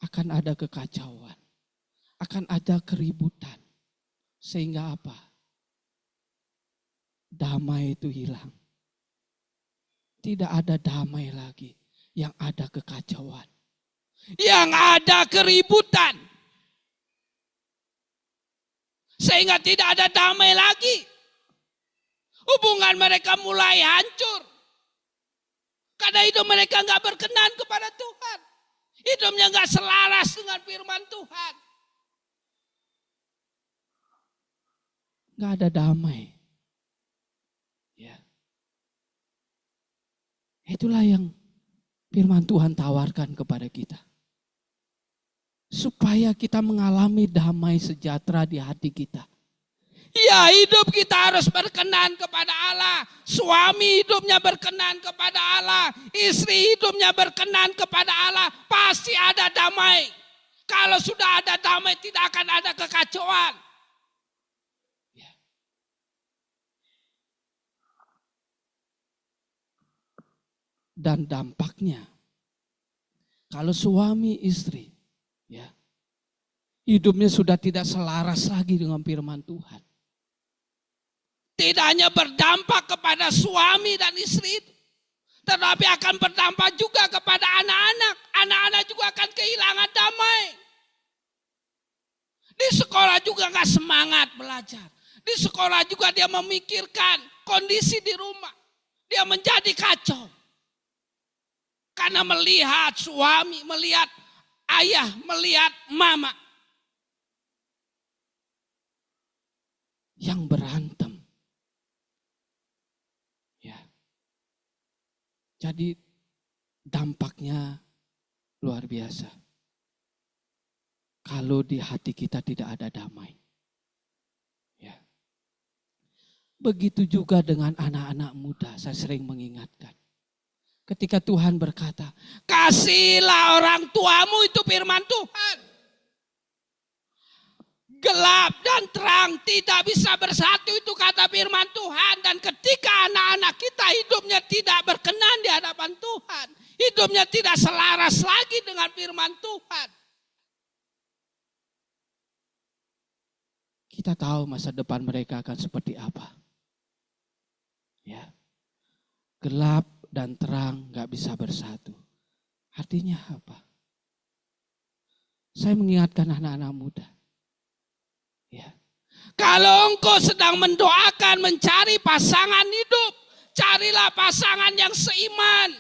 akan ada kekacauan, akan ada keributan. Sehingga apa? Damai itu hilang. Tidak ada damai lagi. Yang ada kekacauan. Yang ada keributan. Sehingga tidak ada damai lagi. Hubungan mereka mulai hancur. Karena hidup mereka gak berkenan kepada Tuhan. Hidupnya gak selaras dengan firman Tuhan. Gak ada damai. Ya. Itulah yang firman Tuhan tawarkan kepada kita. Supaya kita mengalami damai sejahtera di hati kita. Ya, hidup kita harus berkenan kepada Allah. Suami hidupnya berkenan kepada Allah. Istri hidupnya berkenan kepada Allah. Pasti ada damai. Kalau sudah ada damai, tidak akan ada kekacauan. Dan dampaknya, kalau suami istri, ya, hidupnya sudah tidak selaras lagi dengan firman Tuhan. Tidak hanya berdampak kepada suami dan istri itu, tetapi akan berdampak juga kepada anak-anak. Anak-anak juga akan kehilangan damai. Di sekolah juga gak semangat belajar. Di sekolah juga dia memikirkan kondisi di rumah. Dia menjadi kacau. Karena melihat suami, melihat ayah melihat mama yang berantem. Ya. Jadi dampaknya luar biasa. Kalau di hati kita tidak ada damai. Ya. Begitu juga dengan anak-anak muda, saya sering mengingatkan. Ketika Tuhan berkata, kasihlah orang tuamu, itu firman Tuhan. Gelap dan terang tidak bisa bersatu, itu kata firman Tuhan. Dan ketika anak-anak kita hidupnya tidak berkenan di hadapan Tuhan, hidupnya tidak selaras lagi dengan firman Tuhan, kita tahu masa depan mereka akan seperti apa. Ya. Gelap dan terang gak bisa bersatu. Artinya apa? Saya mengingatkan anak-anak muda. Ya. Kalau engkau sedang mendoakan mencari pasangan hidup, carilah pasangan yang seiman,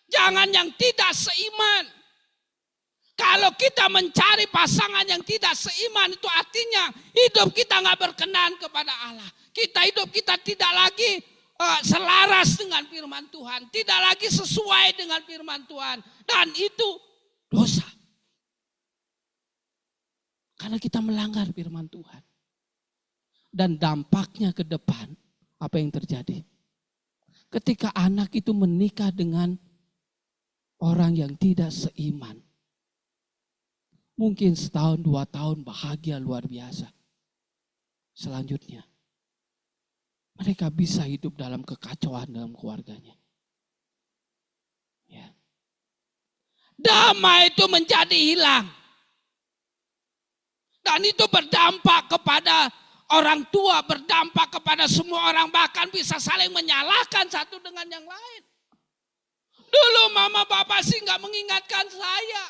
jangan yang tidak seiman. Kalau kita mencari pasangan yang tidak seiman, itu artinya hidup kita gak berkenan kepada Allah. Hidup kita tidak lagi selaras dengan firman Tuhan, tidak lagi sesuai dengan firman Tuhan, dan itu dosa. Karena kita melanggar firman Tuhan. Dan dampaknya ke depan, apa yang terjadi? Ketika anak itu menikah dengan orang yang tidak seiman, mungkin setahun 2 tahun bahagia luar biasa. Selanjutnya, mereka bisa hidup dalam kekacauan dalam keluarganya. Ya. Damai itu menjadi hilang. Dan itu berdampak kepada orang tua, berdampak kepada semua orang, bahkan bisa saling menyalahkan satu dengan yang lain. Dulu mama bapak sih gak mengingatkan saya.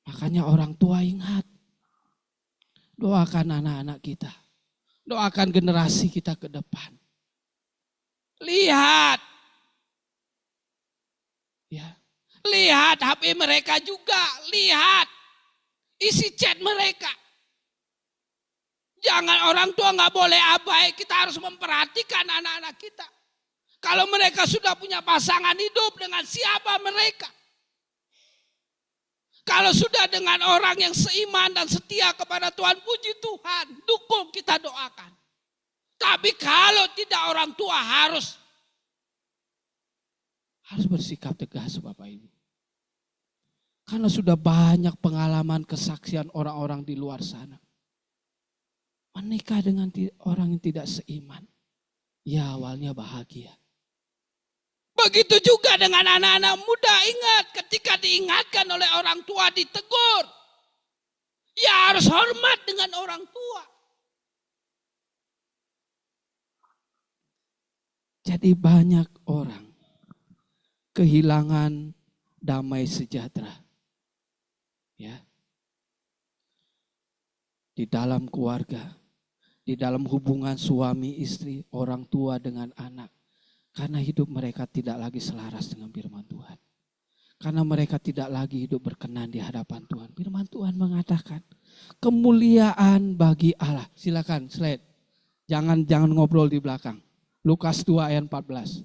Makanya orang tua ingat, doakan anak-anak kita. Doakan generasi kita ke depan. Lihat. Ya. Lihat HP mereka juga. Lihat isi chat mereka. Jangan, orang tua gak boleh abai. Kita harus memperhatikan anak-anak kita. Kalau mereka sudah punya pasangan hidup, dengan siapa mereka. Kalau sudah dengan orang yang seiman dan setia kepada Tuhan, puji Tuhan, dukung, kita doakan. Tapi kalau tidak, orang tua harus bersikap tegas Bapak Ibu. Karena sudah banyak pengalaman kesaksian orang-orang di luar sana. Menikah dengan orang yang tidak seiman. Ya awalnya bahagia. Begitu juga dengan anak-anak muda, ingat ketika diingatkan oleh orang tua, ditegur. Ya harus hormat dengan orang tua. Jadi banyak orang kehilangan damai sejahtera. Ya. Di dalam keluarga, di dalam hubungan suami istri, orang tua dengan anak. Karena hidup mereka tidak lagi selaras dengan firman Tuhan. Karena mereka tidak lagi hidup berkenan di hadapan Tuhan. Firman Tuhan mengatakan, kemuliaan bagi Allah. Silakan slide. Jangan ngobrol di belakang. Lukas 2 ayat 14.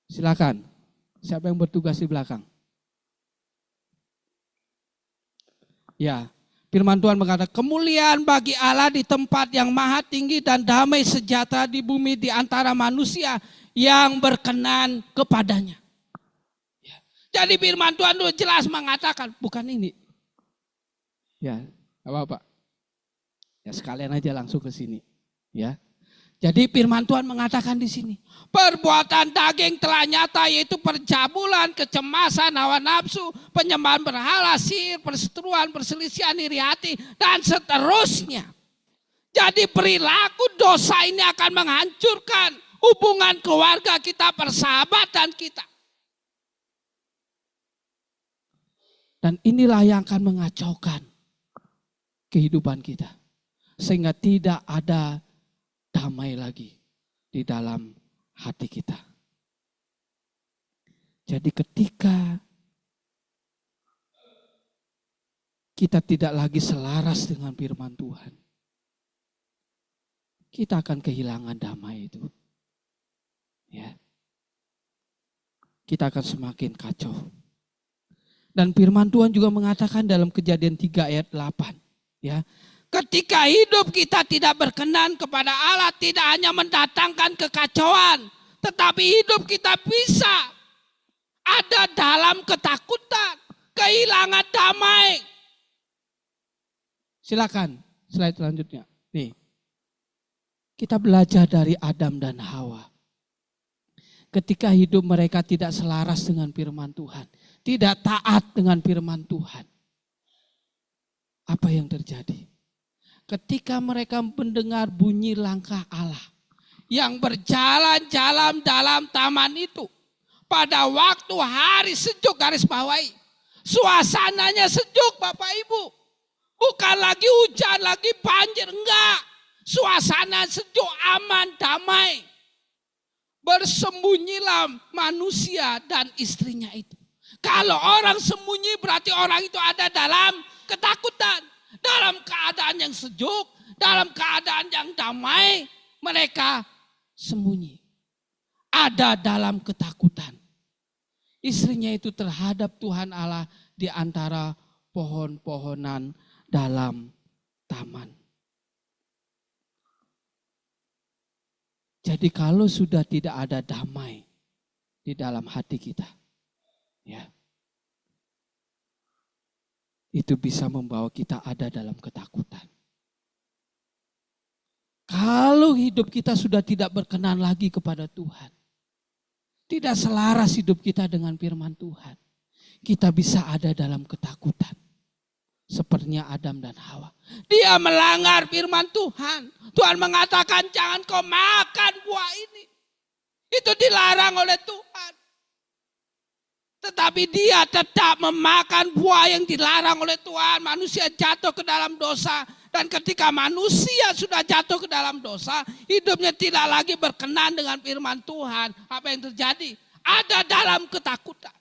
Silakan. Siapa yang bertugas di belakang? Ya. Firman Tuhan berkata, kemuliaan bagi Allah di tempat yang maha tinggi dan damai sejahtera di bumi di antara manusia yang berkenan kepadanya. Ya. Jadi firman Tuhan itu jelas mengatakan, bukan ini. Ya, apa-apa. Ya sekalian aja langsung ke sini. Ya. Jadi firman Tuhan mengatakan di sini, perbuatan daging telah nyata, yaitu percabulan, kecemasan, hawa nafsu, penyembahan berhala, sihir, perseteruan, perselisihan, iri hati, dan seterusnya. Jadi perilaku dosa ini akan menghancurkan hubungan keluarga kita, persahabatan kita. Dan inilah yang akan mengacaukan kehidupan kita. Sehingga tidak ada damai lagi di dalam hati kita. Jadi ketika kita tidak lagi selaras dengan firman Tuhan, kita akan kehilangan damai itu. Ya. Kita akan semakin kacau. Dan firman Tuhan juga mengatakan dalam Kejadian 3 ayat 8. Ya. Ketika hidup kita tidak berkenan kepada Allah, tidak hanya mendatangkan kekacauan, tetapi hidup kita bisa ada dalam ketakutan, kehilangan damai. Silakan slide selanjutnya. Nih, kita belajar dari Adam dan Hawa. Ketika hidup mereka tidak selaras dengan firman Tuhan, tidak taat dengan firman Tuhan, apa yang terjadi? Ketika mereka mendengar bunyi langkah Allah yang berjalan-jalan dalam taman itu, pada waktu hari sejuk, garis bawahi, suasananya sejuk Bapak Ibu, bukan lagi hujan, lagi banjir, enggak, suasana sejuk, aman, damai. Bersembunyilah manusia dan istrinya itu. Kalau orang sembunyi berarti orang itu ada dalam ketakutan. Dalam keadaan yang sejuk, dalam keadaan yang damai, mereka sembunyi. Ada dalam ketakutan. Istrinya itu terhadap Tuhan Allah di antara pohon-pohonan dalam taman. Jadi kalau sudah tidak ada damai di dalam hati kita, ya, itu bisa membawa kita ada dalam ketakutan. Kalau hidup kita sudah tidak berkenan lagi kepada Tuhan, tidak selaras hidup kita dengan firman Tuhan, kita bisa ada dalam ketakutan. Sepertinya Adam dan Hawa. Dia melanggar firman Tuhan. Tuhan mengatakan jangan kau makan buah ini. Itu dilarang oleh Tuhan. Tetapi dia tetap memakan buah yang dilarang oleh Tuhan. Manusia jatuh ke dalam dosa. Dan ketika manusia sudah jatuh ke dalam dosa, hidupnya tidak lagi berkenan dengan firman Tuhan. Apa yang terjadi? Ada dalam ketakutan.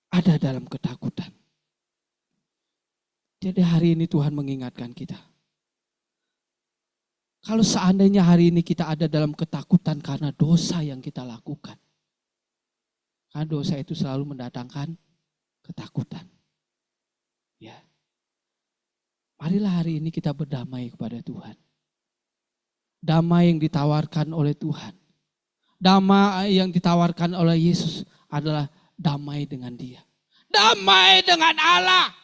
Ada dalam ketakutan. Jadi hari ini Tuhan mengingatkan kita. Kalau seandainya hari ini kita ada dalam ketakutan karena dosa yang kita lakukan. Karena dosa itu selalu mendatangkan ketakutan. Ya. Marilah hari ini kita berdamai kepada Tuhan. Damai yang ditawarkan oleh Tuhan. Damai yang ditawarkan oleh Yesus adalah damai dengan Dia. Damai dengan Allah.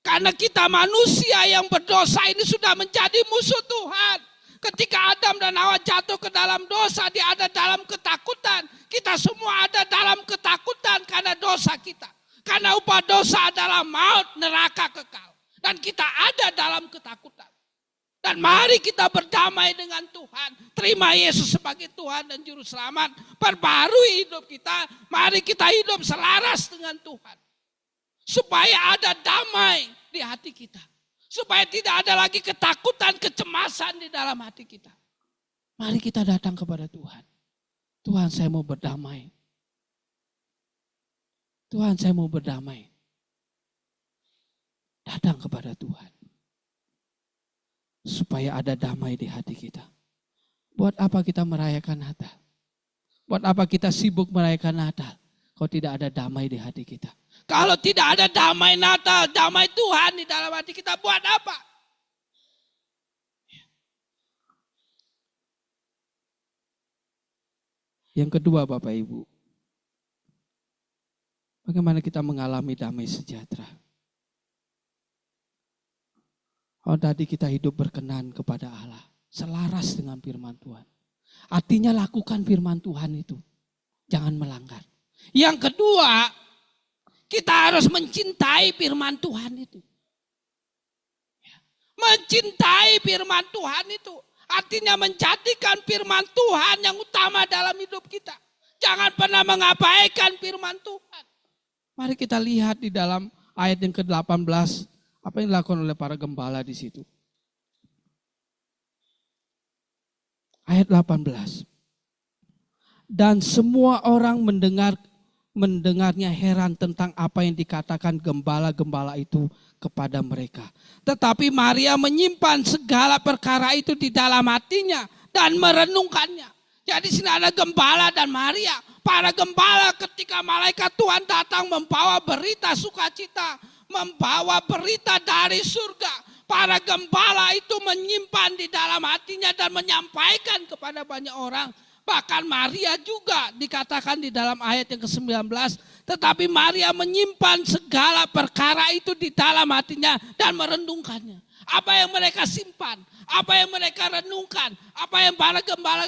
Karena kita manusia yang berdosa ini sudah menjadi musuh Tuhan. Ketika Adam dan Hawa jatuh ke dalam dosa, dia ada dalam ketakutan. Kita semua ada dalam ketakutan karena dosa kita. Karena upah dosa adalah maut, neraka kekal. Dan kita ada dalam ketakutan. Dan mari kita berdamai dengan Tuhan. Terima Yesus sebagai Tuhan dan Juru Selamat. Perbarui hidup kita. Mari kita hidup selaras dengan Tuhan. Supaya ada damai di hati kita. Supaya tidak ada lagi ketakutan, kecemasan di dalam hati kita. Mari kita datang kepada Tuhan. Tuhan, saya mau berdamai. Tuhan, saya mau berdamai. Datang kepada Tuhan. Supaya ada damai di hati kita. Buat apa kita merayakan Natal? Buat apa kita sibuk merayakan Natal? Kalau tidak ada damai di hati kita. Kalau tidak ada damai Natal, damai Tuhan di dalam hati kita, buat apa? Yang kedua Bapak Ibu, bagaimana kita mengalami damai sejahtera? Oh, tadi kita hidup berkenan kepada Allah, selaras dengan firman Tuhan. Artinya lakukan firman Tuhan itu, jangan melanggar. Yang kedua, kita harus mencintai firman Tuhan itu. Mencintai firman Tuhan itu artinya menjadikan firman Tuhan yang utama dalam hidup kita. Jangan pernah mengabaikan firman Tuhan. Mari kita lihat di dalam ayat yang ke-18 apa yang dilakukan oleh para gembala di situ. Ayat 18. Dan semua orang mendengarnya heran tentang apa yang dikatakan gembala-gembala itu kepada mereka. Tetapi Maria menyimpan segala perkara itu di dalam hatinya dan merenungkannya. Jadi sini ada gembala dan Maria. Para gembala ketika malaikat Tuhan datang membawa berita sukacita, membawa berita dari surga. Para gembala itu menyimpan di dalam hatinya dan menyampaikan kepada banyak orang. Bahkan Maria juga dikatakan di dalam ayat yang ke-19. Tetapi Maria menyimpan segala perkara itu di dalam hatinya dan merenungkannya. Apa yang mereka simpan, apa yang mereka renungkan, apa yang para gembala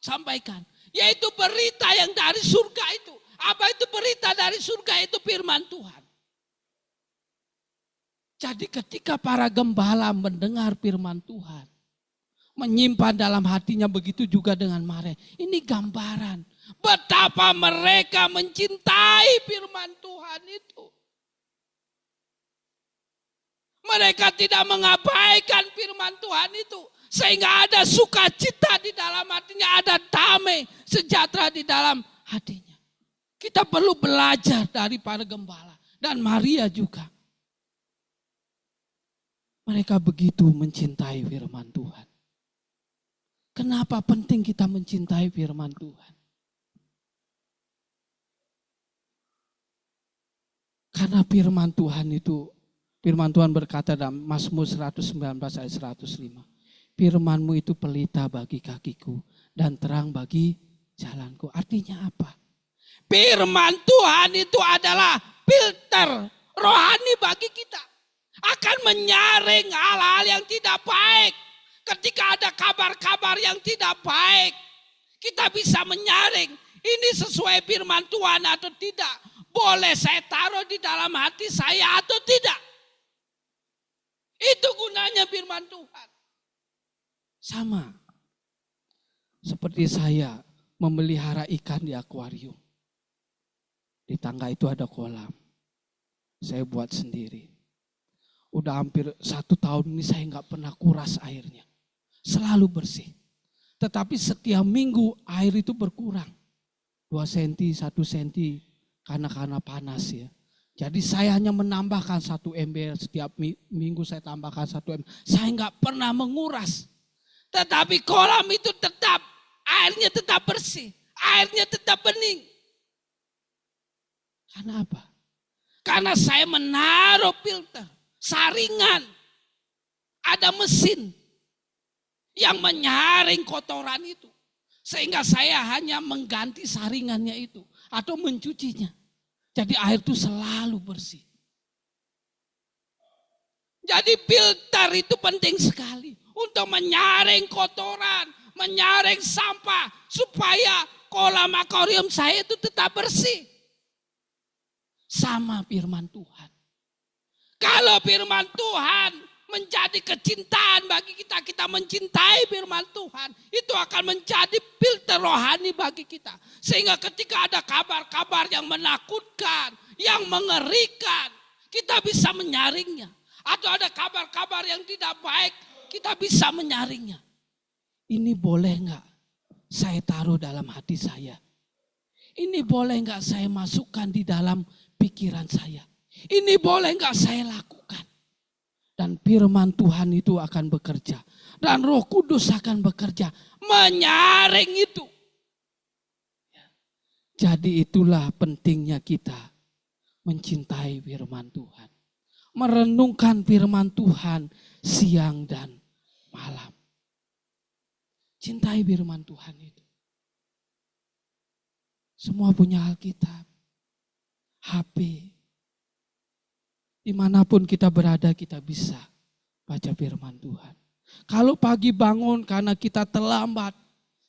sampaikan. Yaitu berita yang dari surga itu. Apa itu berita dari surga? Itu firman Tuhan. Jadi ketika para gembala mendengar firman Tuhan, menyimpan dalam hatinya, begitu juga dengan Maria. Ini gambaran betapa mereka mencintai firman Tuhan itu. Mereka tidak mengabaikan firman Tuhan itu. Sehingga ada sukacita di dalam hatinya, ada damai, sejahtera di dalam hatinya. Kita perlu belajar dari para gembala dan Maria juga. Mereka begitu mencintai firman Tuhan. Kenapa penting kita mencintai firman Tuhan? Karena firman Tuhan itu, firman Tuhan berkata dalam Mazmur 119 ayat 105. Firman-Mu itu pelita bagi kakiku dan terang bagi jalanku. Artinya apa? Firman Tuhan itu adalah filter rohani bagi kita. Akan menyaring hal-hal yang tidak baik. Ketika ada kabar-kabar yang tidak baik, kita bisa menyaring. Ini sesuai firman Tuhan atau tidak. Boleh saya taruh di dalam hati saya atau tidak. Itu gunanya firman Tuhan. Sama seperti saya memelihara ikan di akuarium. Di tangga itu ada kolam. Saya buat sendiri. Udah hampir 1 tahun ini saya nggak pernah kuras airnya. Selalu bersih. Tetapi setiap minggu air itu berkurang. 2 cm, 1 cm karena panas ya. Jadi saya hanya menambahkan 1 ember. Setiap minggu saya tambahkan 1 ember. Saya nggak pernah menguras. Tetapi kolam itu tetap, airnya tetap bersih. Airnya tetap bening. Karena apa? Karena saya menaruh filter. Saringan, ada mesin yang menyaring kotoran itu. Sehingga saya hanya mengganti saringannya itu atau mencucinya. Jadi air itu selalu bersih. Jadi filter itu penting sekali untuk menyaring kotoran, menyaring sampah supaya kolam akuarium saya itu tetap bersih. Sama firman Tuhan. Kalau firman Tuhan menjadi kecintaan bagi kita, kita mencintai firman Tuhan, itu akan menjadi filter rohani bagi kita. Sehingga ketika ada kabar-kabar yang menakutkan, yang mengerikan, kita bisa menyaringnya. Atau ada kabar-kabar yang tidak baik, kita bisa menyaringnya. Ini boleh enggak saya taruh dalam hati saya? Ini boleh enggak saya masukkan di dalam pikiran saya? Ini boleh enggak saya lakukan? Dan firman Tuhan itu akan bekerja. Dan Roh Kudus akan bekerja. Menyaring itu. Jadi itulah pentingnya kita mencintai firman Tuhan. Merenungkan firman Tuhan siang dan malam. Cintai firman Tuhan itu. Semua punya Alkitab. HP. Dimanapun kita berada kita bisa baca firman Tuhan. Kalau pagi bangun karena kita terlambat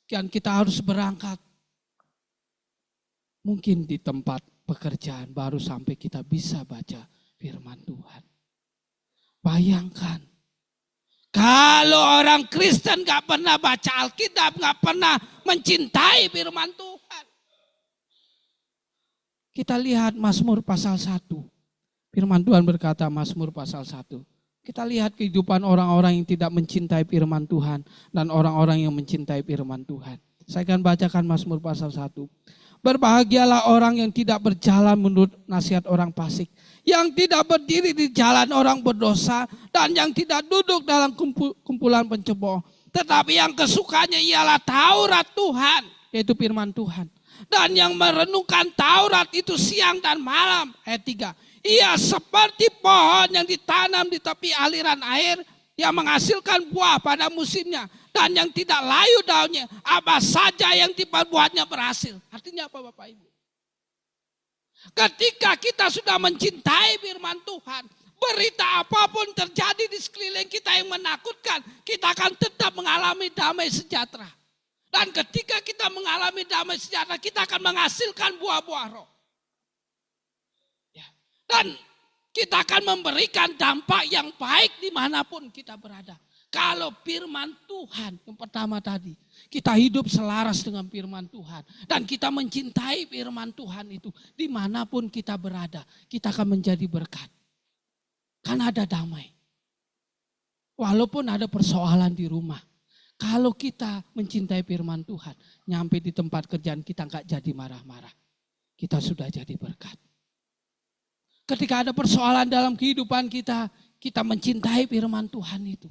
dan kita harus berangkat. Mungkin di tempat pekerjaan baru sampai kita bisa baca firman Tuhan. Bayangkan. Kalau orang Kristen gak pernah baca Alkitab, gak pernah mencintai firman Tuhan. Kita lihat Mazmur pasal 1. Firman Tuhan berkata Mazmur pasal 1. Kita lihat kehidupan orang-orang yang tidak mencintai firman Tuhan dan orang-orang yang mencintai firman Tuhan. Saya akan bacakan Mazmur pasal 1. Berbahagialah orang yang tidak berjalan menurut nasihat orang fasik, yang tidak berdiri di jalan orang berdosa, dan yang tidak duduk dalam kumpulan pencemooh. Tetapi yang kesukanya ialah Taurat Tuhan, yaitu firman Tuhan. Dan yang merenungkan Taurat itu siang dan malam. Ayat 3. Ia seperti pohon yang ditanam di tepi aliran air, yang menghasilkan buah pada musimnya, dan yang tidak layu daunnya, apa saja yang diperbuatnya berhasil. Artinya apa Bapak Ibu? Ketika kita sudah mencintai firman Tuhan, berita apapun terjadi di sekeliling kita yang menakutkan, kita akan tetap mengalami damai sejahtera. Dan ketika kita mengalami damai sejahtera, kita akan menghasilkan buah-buah roh. Dan kita akan memberikan dampak yang baik dimanapun kita berada. Kalau firman Tuhan yang pertama tadi, kita hidup selaras dengan firman Tuhan. Dan kita mencintai firman Tuhan itu dimanapun kita berada. Kita akan menjadi berkat. Kan ada damai. Walaupun ada persoalan di rumah. Kalau kita mencintai firman Tuhan, nyampe di tempat kerjaan kita nggak jadi marah-marah. Kita sudah jadi berkat. Ketika ada persoalan dalam kehidupan kita, kita mencintai firman Tuhan itu.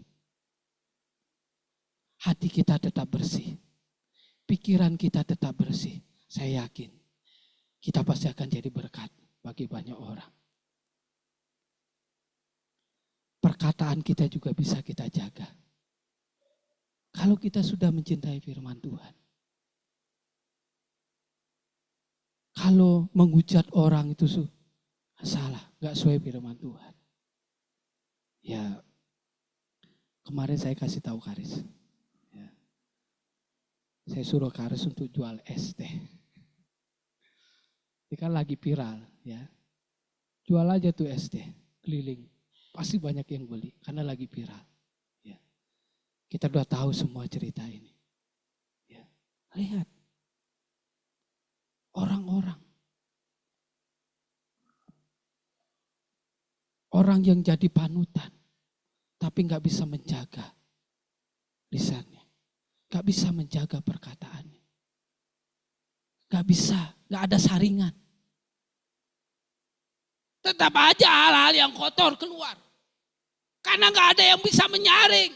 Hati kita tetap bersih. Pikiran kita tetap bersih. Saya yakin kita pasti akan jadi berkat bagi banyak orang. Perkataan kita juga bisa kita jaga. Kalau kita sudah mencintai firman Tuhan. Kalau menghujat orang itu salah, gak sesuai firman Tuhan. Ya, kemarin saya kasih tahu Karis. Ya. Saya suruh Karis untuk jual es teh. Ini kan lagi viral, ya. Jual aja tuh es teh, keliling. Pasti banyak yang beli, karena lagi viral. Ya. Kita udah tahu semua cerita ini. Ya. Lihat, orang yang jadi panutan, tapi gak bisa menjaga lisannya. Gak bisa menjaga perkataannya. Gak bisa, gak ada saringan. Tetap aja hal-hal yang kotor keluar. Karena gak ada yang bisa menyaring.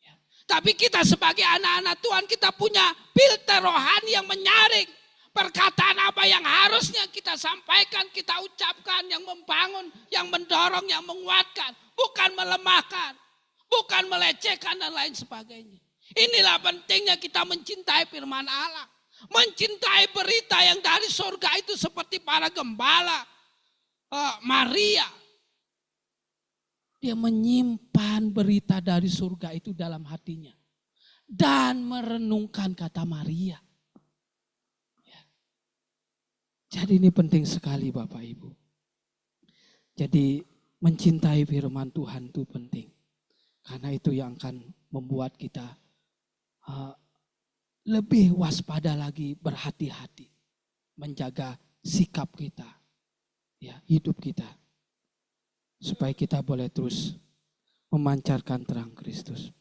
Ya. Tapi kita sebagai anak-anak Tuhan, kita punya filter rohani yang menyaring. Perkataan apa yang harusnya kita sampaikan, kita ucapkan, yang membangun, yang mendorong, yang menguatkan. Bukan melemahkan, bukan melecehkan dan lain sebagainya. Inilah pentingnya kita mencintai firman Allah. Mencintai berita yang dari surga itu seperti para gembala Maria. Dia menyimpan berita dari surga itu dalam hatinya. Dan merenungkan kata Maria. Jadi ini penting sekali Bapak Ibu. Jadi mencintai firman Tuhan itu penting. Karena itu yang akan membuat kita lebih waspada lagi, berhati-hati. Menjaga sikap kita, ya, hidup kita. Supaya kita boleh terus memancarkan terang Kristus.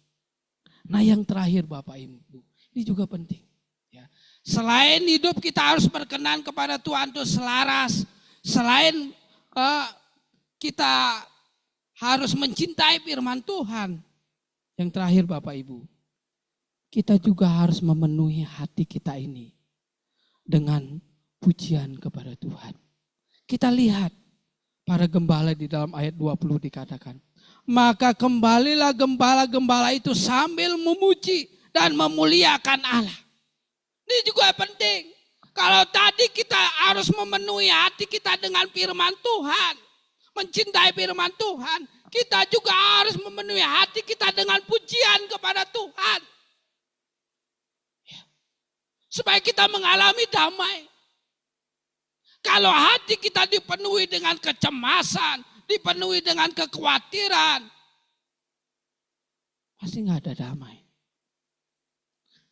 Nah yang terakhir Bapak Ibu, ini juga penting. Ya. Selain hidup kita harus berkenan kepada Tuhan itu selaras. Selain kita harus mencintai firman Tuhan. Yang terakhir Bapak Ibu, kita juga harus memenuhi hati kita ini dengan pujian kepada Tuhan. Kita lihat para gembala di dalam ayat 20 dikatakan, maka kembalilah gembala-gembala itu sambil memuji dan memuliakan Allah. Ini juga penting. Kalau tadi kita harus memenuhi hati kita dengan firman Tuhan, mencintai firman Tuhan, kita juga harus memenuhi hati kita dengan pujian kepada Tuhan. Supaya kita mengalami damai. Kalau hati kita dipenuhi dengan kecemasan, dipenuhi dengan kekhawatiran, pasti gak ada damai.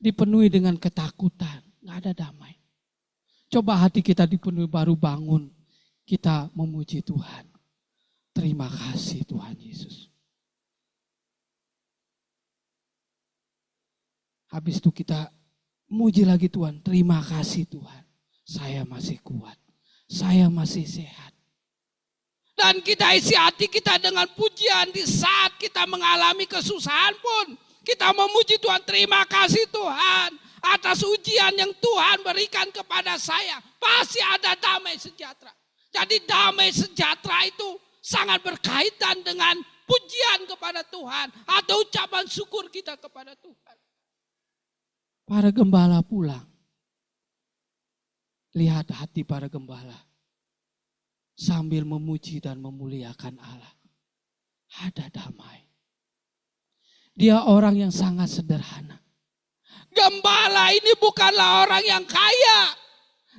Dipenuhi dengan ketakutan, gak ada damai. Coba hati kita dipenuhi baru bangun, kita memuji Tuhan. Terima kasih Tuhan Yesus. Habis itu kita muji lagi Tuhan. Terima kasih Tuhan. Saya masih kuat. Saya masih sehat. Dan kita isi hati kita dengan pujian di saat kita mengalami kesusahan pun. Kita memuji Tuhan, terima kasih Tuhan atas ujian yang Tuhan berikan kepada saya. Pasti ada damai sejahtera. Jadi damai sejahtera itu sangat berkaitan dengan pujian kepada Tuhan. Atau ucapan syukur kita kepada Tuhan. Para gembala pulang. Lihat hati para gembala. Sambil memuji dan memuliakan Allah. Ada damai. Dia orang yang sangat sederhana. Gembala ini bukanlah orang yang kaya.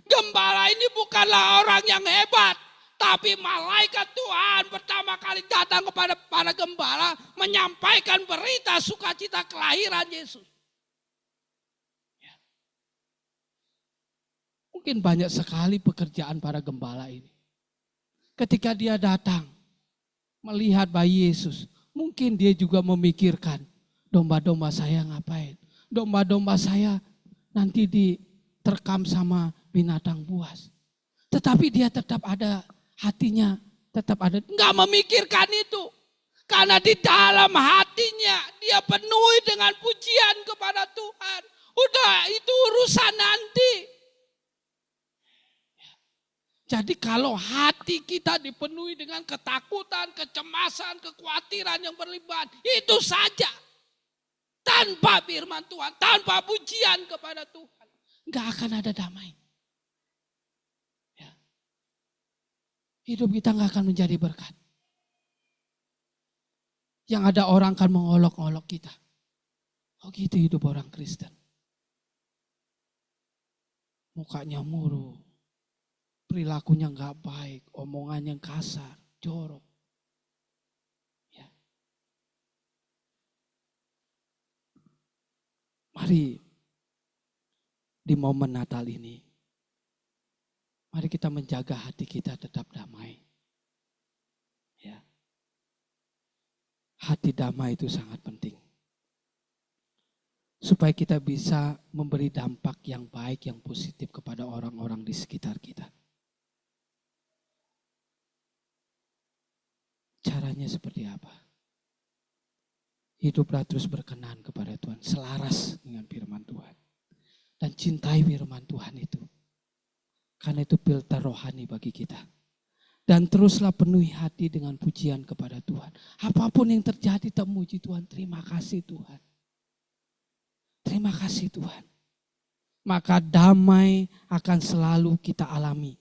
Gembala ini bukanlah orang yang hebat. Tapi malaikat Tuhan pertama kali datang kepada para gembala. Menyampaikan berita sukacita kelahiran Yesus. Ya. Mungkin banyak sekali pekerjaan para gembala ini. Ketika dia datang melihat bayi Yesus, mungkin dia juga memikirkan, domba-domba saya ngapain? Domba-domba saya nanti diterkam sama binatang buas. Tetapi dia tetap ada hatinya, tetap ada, enggak memikirkan itu. Karena di dalam hatinya dia penuhi dengan pujian kepada Tuhan. Udah itu urusan nanti. Jadi kalau hati kita dipenuhi dengan ketakutan, kecemasan, kekhawatiran yang berlebihan, itu saja. Tanpa firman Tuhan, tanpa pujian kepada Tuhan, nggak akan ada damai. Ya. Hidup kita nggak akan menjadi berkat. Yang ada orang akan mengolok-olok kita. Oh gitu hidup orang Kristen. Mukanya murung. Perilakunya nggak baik, omongannya kasar, jorok. Ya. Mari di momen Natal ini, mari kita menjaga hati kita tetap damai. Ya. Hati damai itu sangat penting. Supaya kita bisa memberi dampak yang baik, yang positif kepada orang-orang di sekitar kita. Caranya seperti apa? Hiduplah terus berkenan kepada Tuhan, selaras dengan firman Tuhan. Dan cintai firman Tuhan itu. Karena itu filter rohani bagi kita. Dan teruslah penuhi hati dengan pujian kepada Tuhan. Apapun yang terjadi, temuji Tuhan. Terima kasih Tuhan. Terima kasih Tuhan. Maka damai akan selalu kita alami.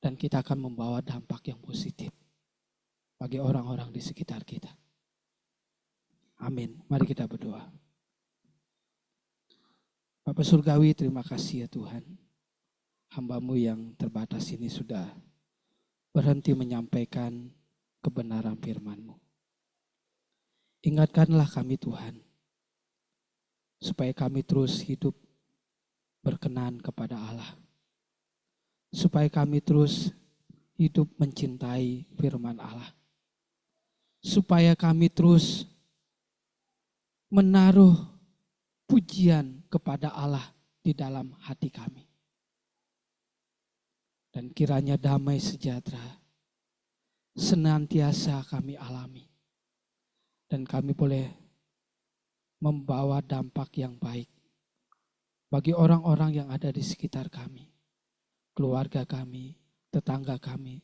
Dan kita akan membawa dampak yang positif bagi orang-orang di sekitar kita. Amin. Mari kita berdoa. Bapa Surgawi, terima kasih ya Tuhan. Hamba-Mu yang terbatas ini sudah berhenti menyampaikan kebenaran firman-Mu. Ingatkanlah kami Tuhan, supaya kami terus hidup berkenan kepada Allah. Supaya kami terus hidup mencintai firman Allah. Supaya kami terus menaruh pujian kepada Allah di dalam hati kami. Dan kiranya damai sejahtera senantiasa kami alami. Dan kami boleh membawa dampak yang baik bagi orang-orang yang ada di sekitar kami. Keluarga kami, tetangga kami,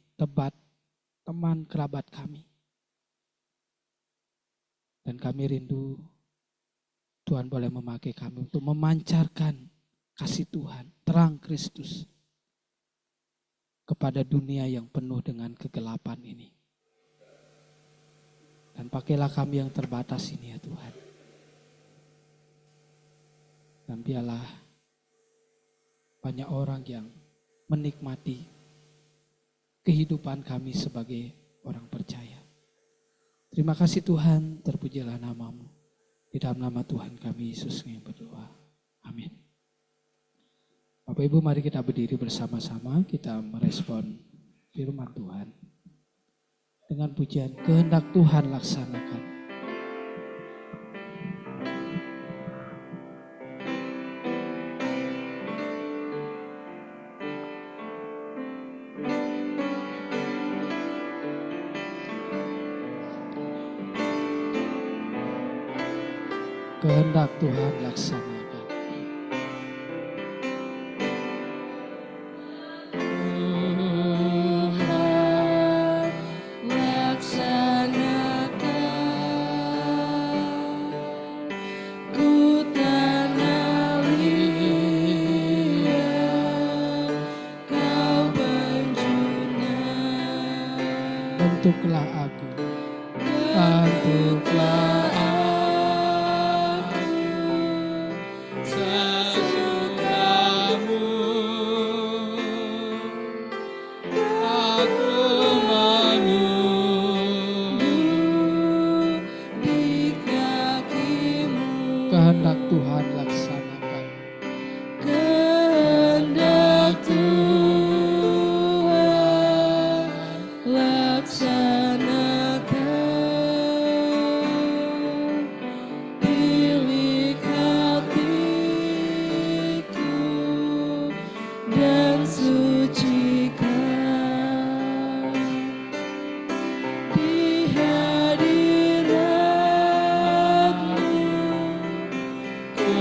teman kerabat kami. Dan kami rindu Tuhan boleh memakai kami untuk memancarkan kasih Tuhan, terang Kristus kepada dunia yang penuh dengan kegelapan ini. Dan pakailah kami yang terbatas ini ya Tuhan. Dan biarlah banyak orang yang menikmati kehidupan kami sebagai orang percaya. Terima kasih Tuhan, terpujilah nama-Mu. Di dalam nama Tuhan kami Yesus yang berdoa. Amin. Bapak Ibu, mari kita berdiri bersama-sama, kita merespon firman Tuhan. dengan pujian kehendak Tuhan laksanakan. Kehendak Tuhan laksanakan. Bentuklah aku, bentuklah aku sesukamu. Aku menunggu di kakimu. Kehendak Tuhan laksanakan. Kehendak Tuhan laksanakan. Pilih hatiku dan sucikan di hadirat-Mu. Ku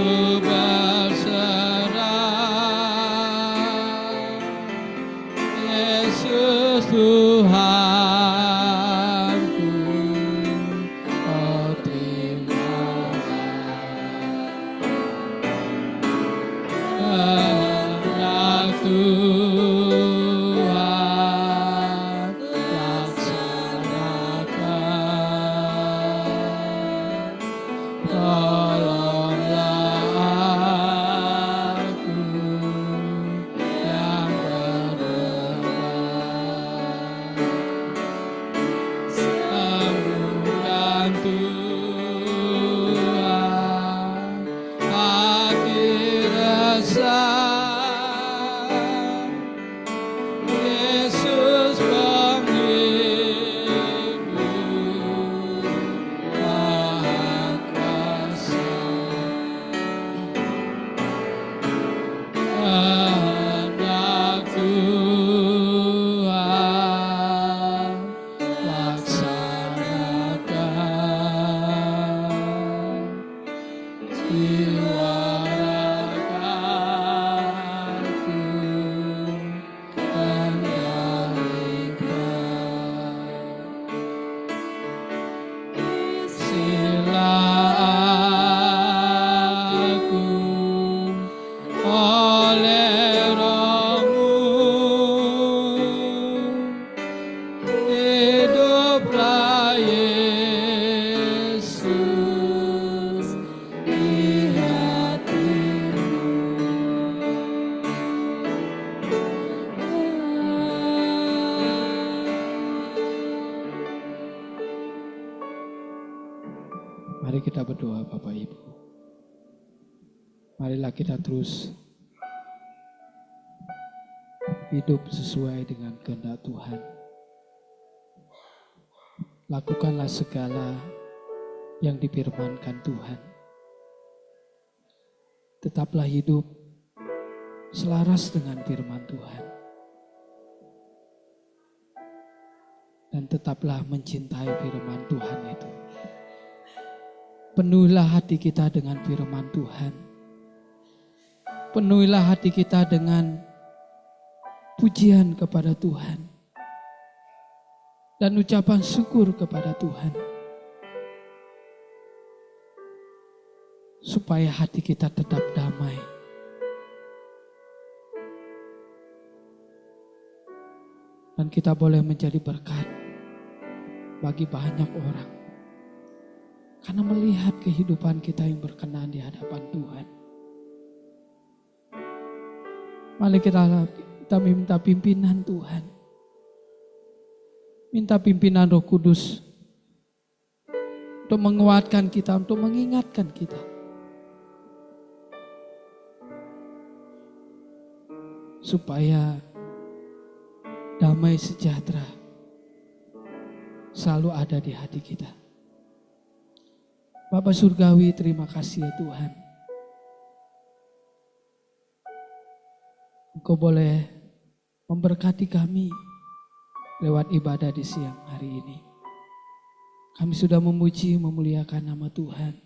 berserah, Yesus Tuhanku. Oh terimalah kehendak Tuhan laksanakan. Tolonglah aku yang berdoa. Sembuhkan Tuhan hati resah. Yesus penghibur Maha Kuasa. Kehendak Tuhan laksanakan. Jiwa ragaku kendalikan. Isilah aku oleh Roh-Mu. Hiduplah Yesus di hatimu. Mari kita berdoa Bapak Ibu. Marilah kita terus hidup sesuai dengan kehendak Tuhan. Lakukanlah segala yang difirmankan Tuhan. Tetaplah hidup selaras dengan firman Tuhan. Dan tetaplah mencintai firman Tuhan itu. Penuhilah hati kita dengan firman Tuhan. Penuhilah hati kita dengan pujian kepada Tuhan. Dan ucapan syukur kepada Tuhan. Supaya hati kita tetap damai. Dan kita boleh menjadi berkat bagi banyak orang. Karena melihat kehidupan kita yang berkenan di hadapan Tuhan. Mari kita minta pimpinan Tuhan. Minta pimpinan Roh Kudus. Untuk menguatkan kita, untuk mengingatkan kita. Supaya damai sejahtera selalu ada di hati kita. Bapa Surgawi, terima kasih ya Tuhan. Engkau boleh memberkati kami lewat ibadah di siang hari ini. Kami sudah memuji, memuliakan nama Tuhan.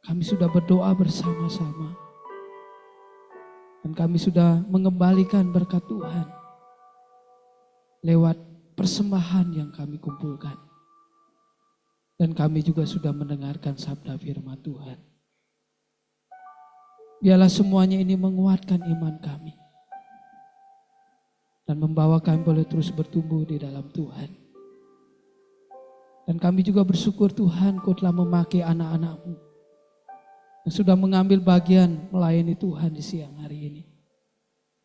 Kami sudah berdoa bersama-sama. Dan kami sudah mengembalikan berkat Tuhan lewat persembahan yang kami kumpulkan. Dan kami juga sudah mendengarkan sabda firman Tuhan. Biarlah semuanya ini menguatkan iman kami. Dan membawa kami boleh terus bertumbuh di dalam Tuhan. Dan kami juga bersyukur Tuhan, Kau telah memakai anak-anak-Mu yang sudah mengambil bagian melayani Tuhan di siang hari ini.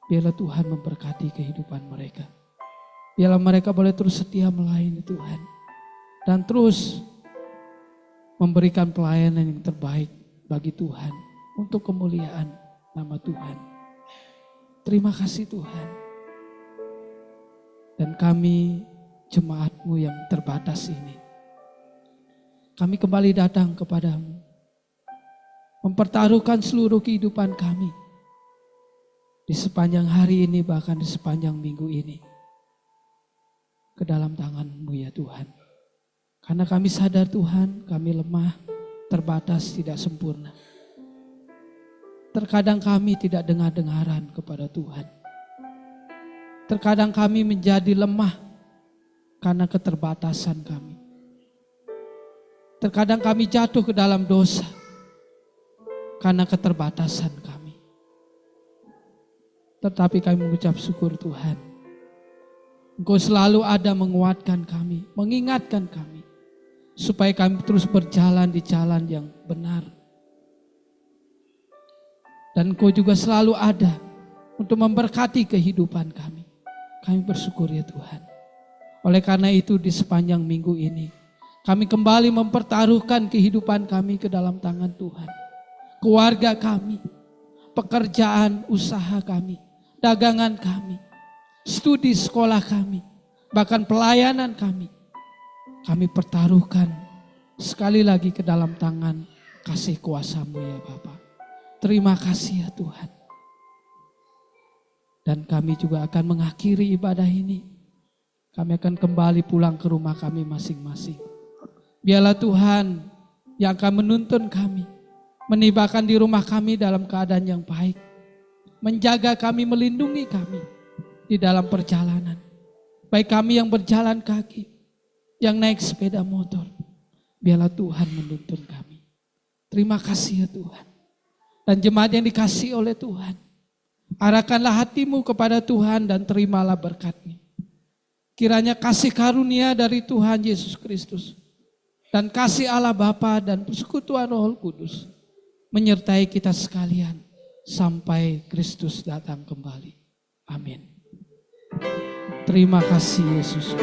Biarlah Tuhan memberkati kehidupan mereka. Biarlah mereka boleh terus setia melayani Tuhan. Dan terus memberikan pelayanan yang terbaik bagi Tuhan untuk kemuliaan nama Tuhan. Terima kasih Tuhan. Dan kami jemaat-Mu yang terbatas ini, kami kembali datang kepadamu, mempertaruhkan seluruh kehidupan kami di sepanjang hari ini, bahkan di sepanjang minggu ini, ke dalam tangan-Mu ya Tuhan. Karena kami sadar Tuhan, kami lemah, terbatas, tidak sempurna. Terkadang kami tidak dengar-dengaran kepada Tuhan. Terkadang kami menjadi lemah karena keterbatasan kami. Terkadang kami jatuh ke dalam dosa karena keterbatasan kami. Tetapi kami mengucap syukur Tuhan. Engkau selalu ada menguatkan kami, mengingatkan kami. Supaya kami terus berjalan di jalan yang benar. Dan Engkau juga selalu ada untuk memberkati kehidupan kami. Kami bersyukur ya Tuhan. Oleh karena itu di sepanjang minggu ini, kami kembali mempertaruhkan kehidupan kami ke dalam tangan Tuhan. Keluarga kami, pekerjaan usaha kami, dagangan kami, studi sekolah kami, bahkan pelayanan kami. Kami pertaruhkan sekali lagi ke dalam tangan kasih kuasa-Mu ya Bapa. Terima kasih ya Tuhan. Dan kami juga akan mengakhiri ibadah ini. Kami akan kembali pulang ke rumah kami masing-masing. Biarlah Tuhan yang akan menuntun kami, menibakan di rumah kami dalam keadaan yang baik. Menjaga kami, melindungi kami di dalam perjalanan. Baik kami yang berjalan kaki, yang naik sepeda motor, biarlah Tuhan menuntun kami. Terima kasih ya Tuhan. Dan jemaat yang dikasihi oleh Tuhan, arahkanlah hatimu kepada Tuhan dan terimalah berkat-Nya. Kiranya kasih karunia dari Tuhan Yesus Kristus dan kasih Allah Bapa dan persekutuan Roh Kudus menyertai kita sekalian sampai Kristus datang kembali. Amin. Terima kasih Yesus.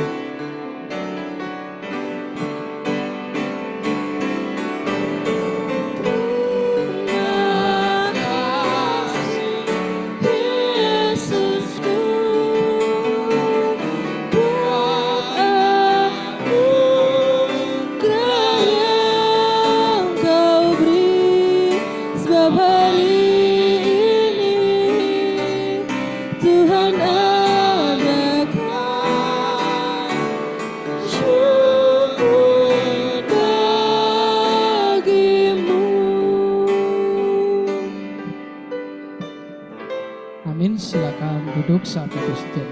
Amin, silakan duduk saat Kristen.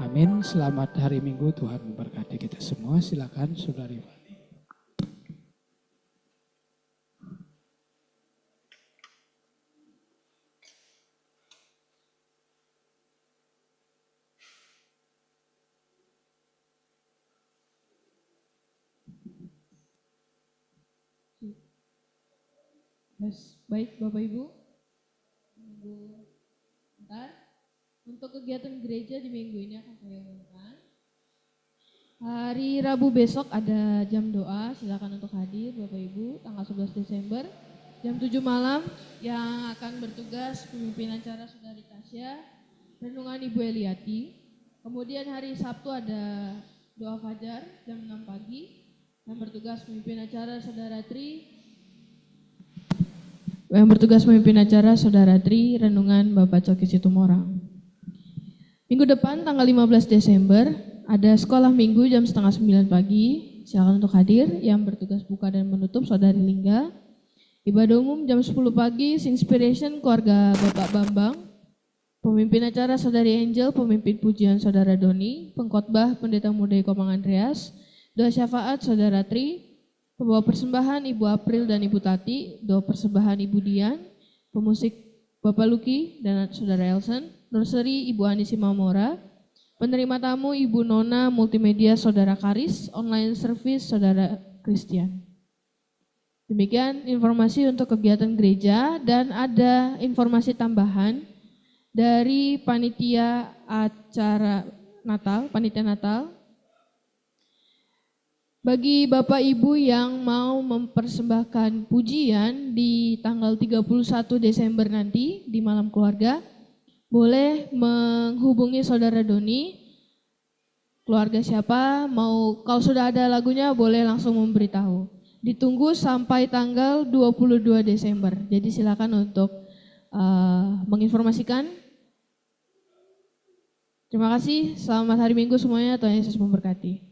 Amin, selamat hari Minggu, Tuhan memberkati kita semua. Silakan Saudari Fani. Baik Bapak Ibu, bentar. Untuk kegiatan gereja di minggu ini akan saya umumkan. Hari Rabu besok ada jam doa, silakan untuk hadir Bapak Ibu, tanggal 11 Desember Jam 7 malam yang akan bertugas pemimpin acara Saudari Tasya, renungan Ibu Eliati. Kemudian hari Sabtu ada doa fajar jam 6 pagi. Yang bertugas memimpin acara Saudara Tri, renungan Bapak Coki Situmorang. Minggu depan tanggal 15 Desember ada sekolah minggu jam 8:30 pagi. Silakan untuk hadir. Yang bertugas buka dan menutup Saudari Lingga. Ibadah umum jam 10 pagi, Inspiration keluarga Bapak Bambang. Pemimpin acara Saudari Angel, pemimpin pujian Saudara Doni, pengkhotbah Pendeta Muda Komang Andreas, doa syafaat Saudara Tri, pembawa persembahan Ibu April dan Ibu Tati, doa persembahan Ibu Dian, pemusik Bapak Luki dan Saudara Elson, nursery Ibu Anisi Mamora, penerima tamu Ibu Nona, multimedia Saudara Karis, online service Saudara Christian. Demikian informasi untuk kegiatan gereja dan ada informasi tambahan dari panitia acara Natal, panitia Natal. Bagi Bapak Ibu yang mau mempersembahkan pujian di tanggal 31 Desember nanti di malam keluarga, boleh menghubungi Saudara Doni. Keluarga siapa, kalau sudah ada lagunya boleh langsung memberitahu. Ditunggu sampai tanggal 22 Desember. Jadi silakan untuk menginformasikan. Terima kasih, selamat hari Minggu semuanya, Tuhan Yesus memberkati.